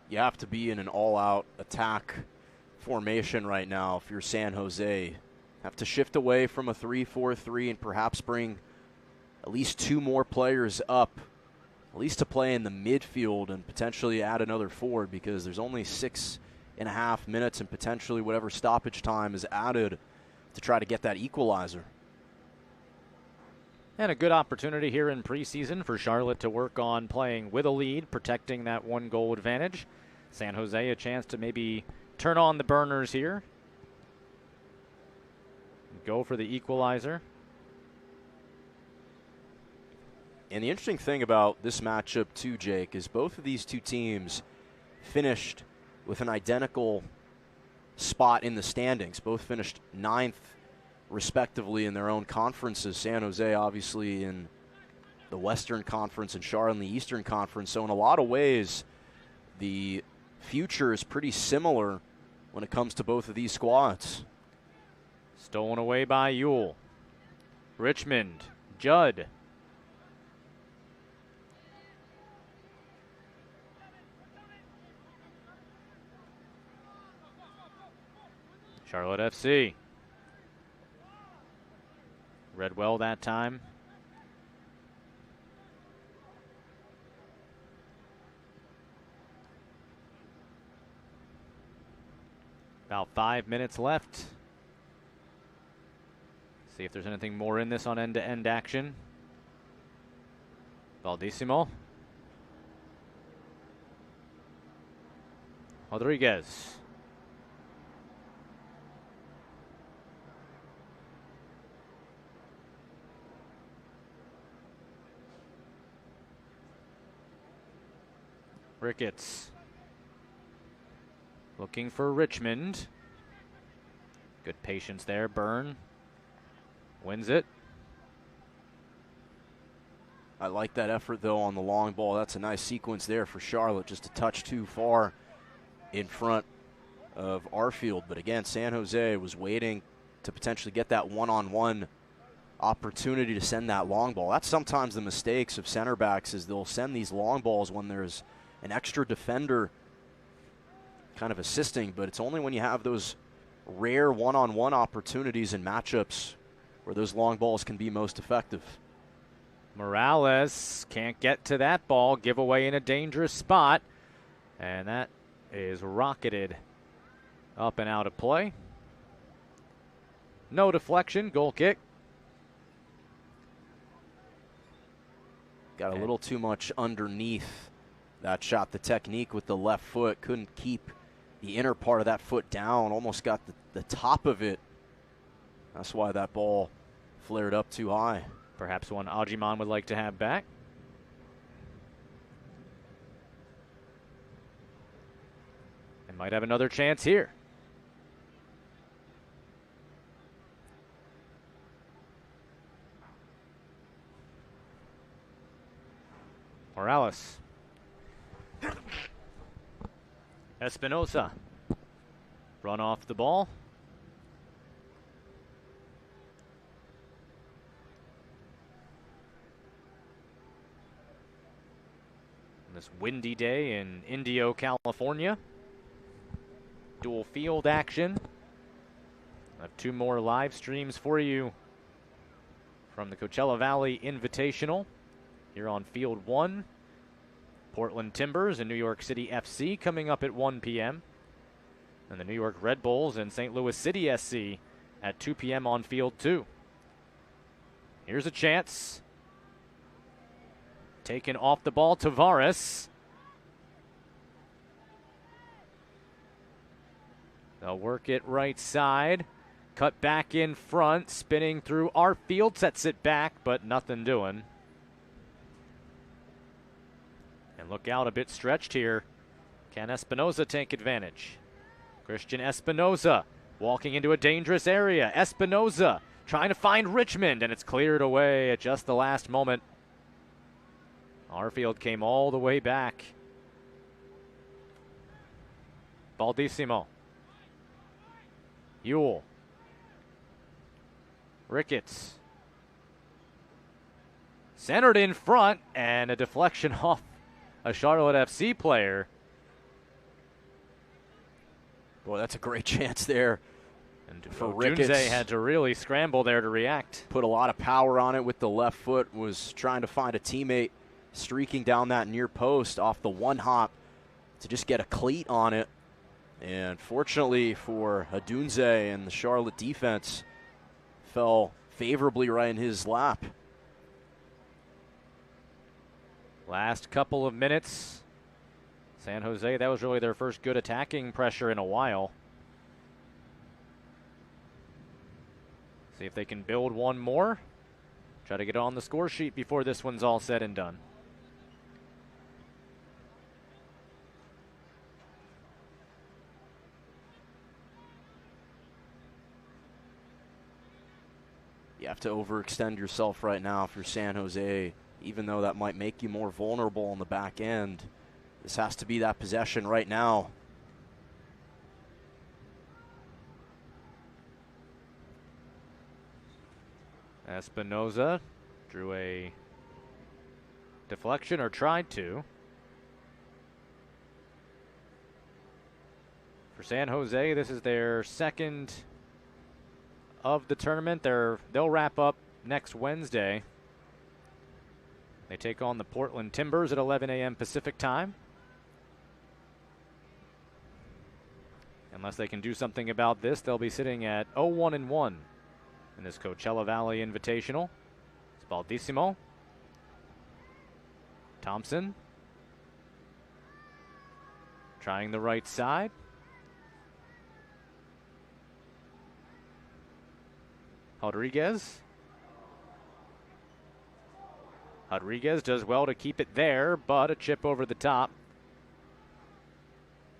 You have to be in an all-out attack formation right now if you're San Jose. Have to shift away from a 3-4-3 and perhaps bring at least two more players up, at least to play in the midfield and potentially add another forward, because there's only 6.5 minutes and potentially whatever stoppage time is added to try to get that equalizer. And a good opportunity here in preseason for Charlotte to work on playing with a lead, protecting that 1-goal advantage. San Jose a chance to maybe turn on the burners here. Go for the equalizer. And the interesting thing about this matchup too, Jake, is both of these two teams finished with an identical spot in the standings. Both finished 9th respectively in their own conferences. San Jose obviously in the Western Conference and Charlotte in the Eastern Conference. So in a lot of ways, the future is pretty similar when it comes to both of these squads. Stolen away by Ewell. Richmond, Judd. Charlotte FC. Read well that time. About 5 minutes left. See if there's anything more in this on end-to-end action. Baldissimo. Rodriguez. Ricketts. Looking for Richmond. Good patience there. Byrne wins it. I like that effort, though, on the long ball. That's a nice sequence there for Charlotte, just a touch too far in front of Arfield. But again, San Jose was waiting to potentially get that one-on-one opportunity to send that long ball. That's sometimes the mistakes of center backs, is they'll send these long balls when there's an extra defender kind of assisting, but it's only when you have those rare one-on-one opportunities and matchups where those long balls can be most effective. Morales can't get to that ball, give away in a dangerous spot, and that is rocketed up and out of play. No deflection, goal kick. Got a little too much underneath that shot. The technique with the left foot, couldn't keep the inner part of that foot down, almost got the top of it. That's why that ball flared up too high. Perhaps one Ajiman would like to have back. And might have another chance here. Morales. Espinosa. Run off the ball. On this windy day in Indio, California. Dual field action. I have 2 more live streams for you from the Coachella Valley Invitational here on Field 1. Portland Timbers and New York City FC coming up at 1 p.m. And the New York Red Bulls and St. Louis City SC at 2 p.m. on Field 2. Here's a chance. Taken off the ball, Tavares. They'll work it right side. Cut back in front, spinning through Arfield, sets it back, but nothing doing. And look out, a bit stretched here. Can Espinoza take advantage? Christian Espinoza walking into a dangerous area. Espinoza trying to find Richmond, and it's cleared away at just the last moment. Arfield came all the way back. Baldissimo. Ewell. Ricketts. Centered in front, and a deflection off a Charlotte FC player. Boy, that's a great chance there. And for Ricketts Ricketts, had to really scramble there to react. Put a lot of power on it with the left foot, was trying to find a teammate, streaking down that near post off the one hop to just get a cleat on it. And fortunately for Adunze and the Charlotte defense, fell favorably right in his lap. Last couple of minutes. San Jose, that was really their first good attacking pressure in a while. See if they can build one more. Try to get on the score sheet before this one's all said and done. You have to overextend yourself right now for San Jose, even though that might make you more vulnerable on the back end. This has to be that possession right now. Espinoza drew a deflection, or tried to. For San Jose, this is their second of the tournament. They'll wrap up next Wednesday. They take on the Portland Timbers at 11 a.m. Pacific time. Unless they can do something about this, they'll be sitting at 0-1-1 in this Coachella Valley Invitational. It's Baldissimo. Thompson trying the right side. Rodriguez. Rodriguez does well to keep it there, but a chip over the top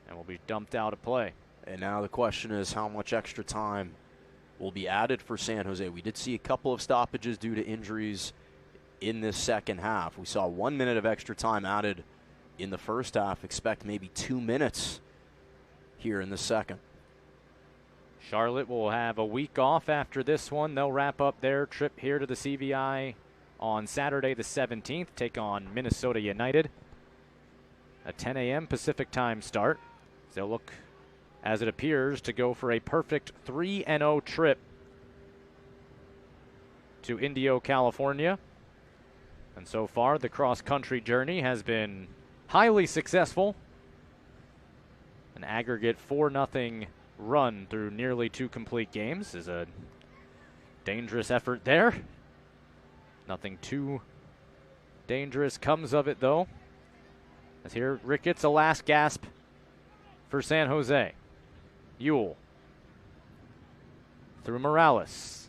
and will be dumped out of play. And now the question is how much extra time will be added for San Jose. We did see a couple of stoppages due to injuries in this second half. We saw 1 minute of extra time added in the first half. Expect maybe 2 minutes here in the second. Charlotte will have a week off after this one. They'll wrap up their trip here to the CVI on Saturday the 17th, take on Minnesota United. A 10 a.m. Pacific time start. They'll look, as it appears, to go for a perfect 3-0 trip to Indio, California. And so far, the cross-country journey has been highly successful. An aggregate 4-0 run through nearly 2 complete games is a dangerous effort there. Nothing too dangerous comes of it, though. As here, Ricketts, a last gasp for San Jose. Ewell through Morales.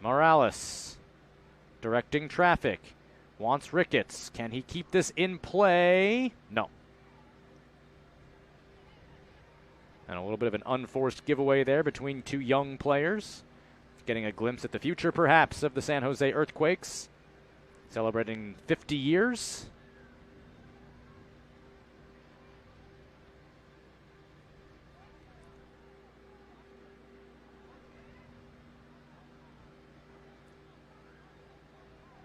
Morales directing traffic. Wants Ricketts. Can he keep this in play? No. And a little bit of an unforced giveaway there between two young players. Getting a glimpse at the future, perhaps, of the San Jose Earthquakes. Celebrating 50 years.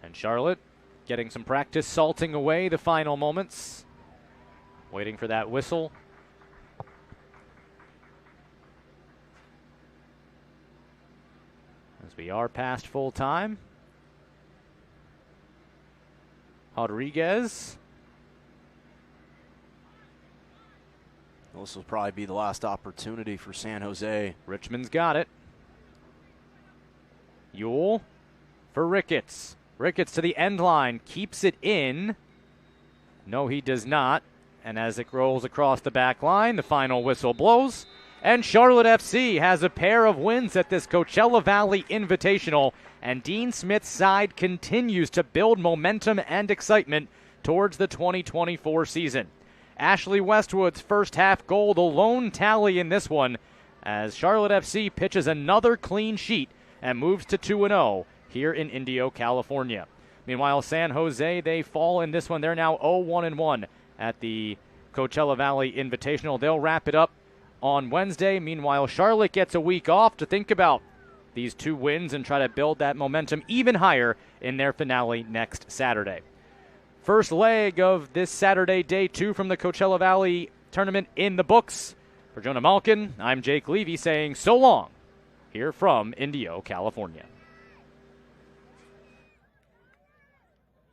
And Charlotte getting some practice, salting away the final moments. Waiting for that whistle. As we are past full time. Rodriguez. This will probably be the last opportunity for San Jose. Richmond's got it. Ewell for Ricketts. Ricketts to the end line, keeps it in. No, he does not. And as it rolls across the back line, the final whistle blows. And Charlotte FC has a pair of wins at this Coachella Valley Invitational. And Dean Smith's side continues to build momentum and excitement towards the 2024 season. Ashley Westwood's first half goal, the lone tally in this one, as Charlotte FC pitches another clean sheet and moves to 2-0 here in Indio, California. Meanwhile, San Jose, they fall in this one. They're now 0-1-1 at the Coachella Valley Invitational. They'll wrap it up on Wednesday. Meanwhile, Charlotte gets a week off to think about these two wins and try to build that momentum even higher in their finale next Saturday. First leg of this Saturday, day 2 from the Coachella Valley tournament in the books. For Jonah Malkin, I'm Jake Levy saying so long here from Indio, California.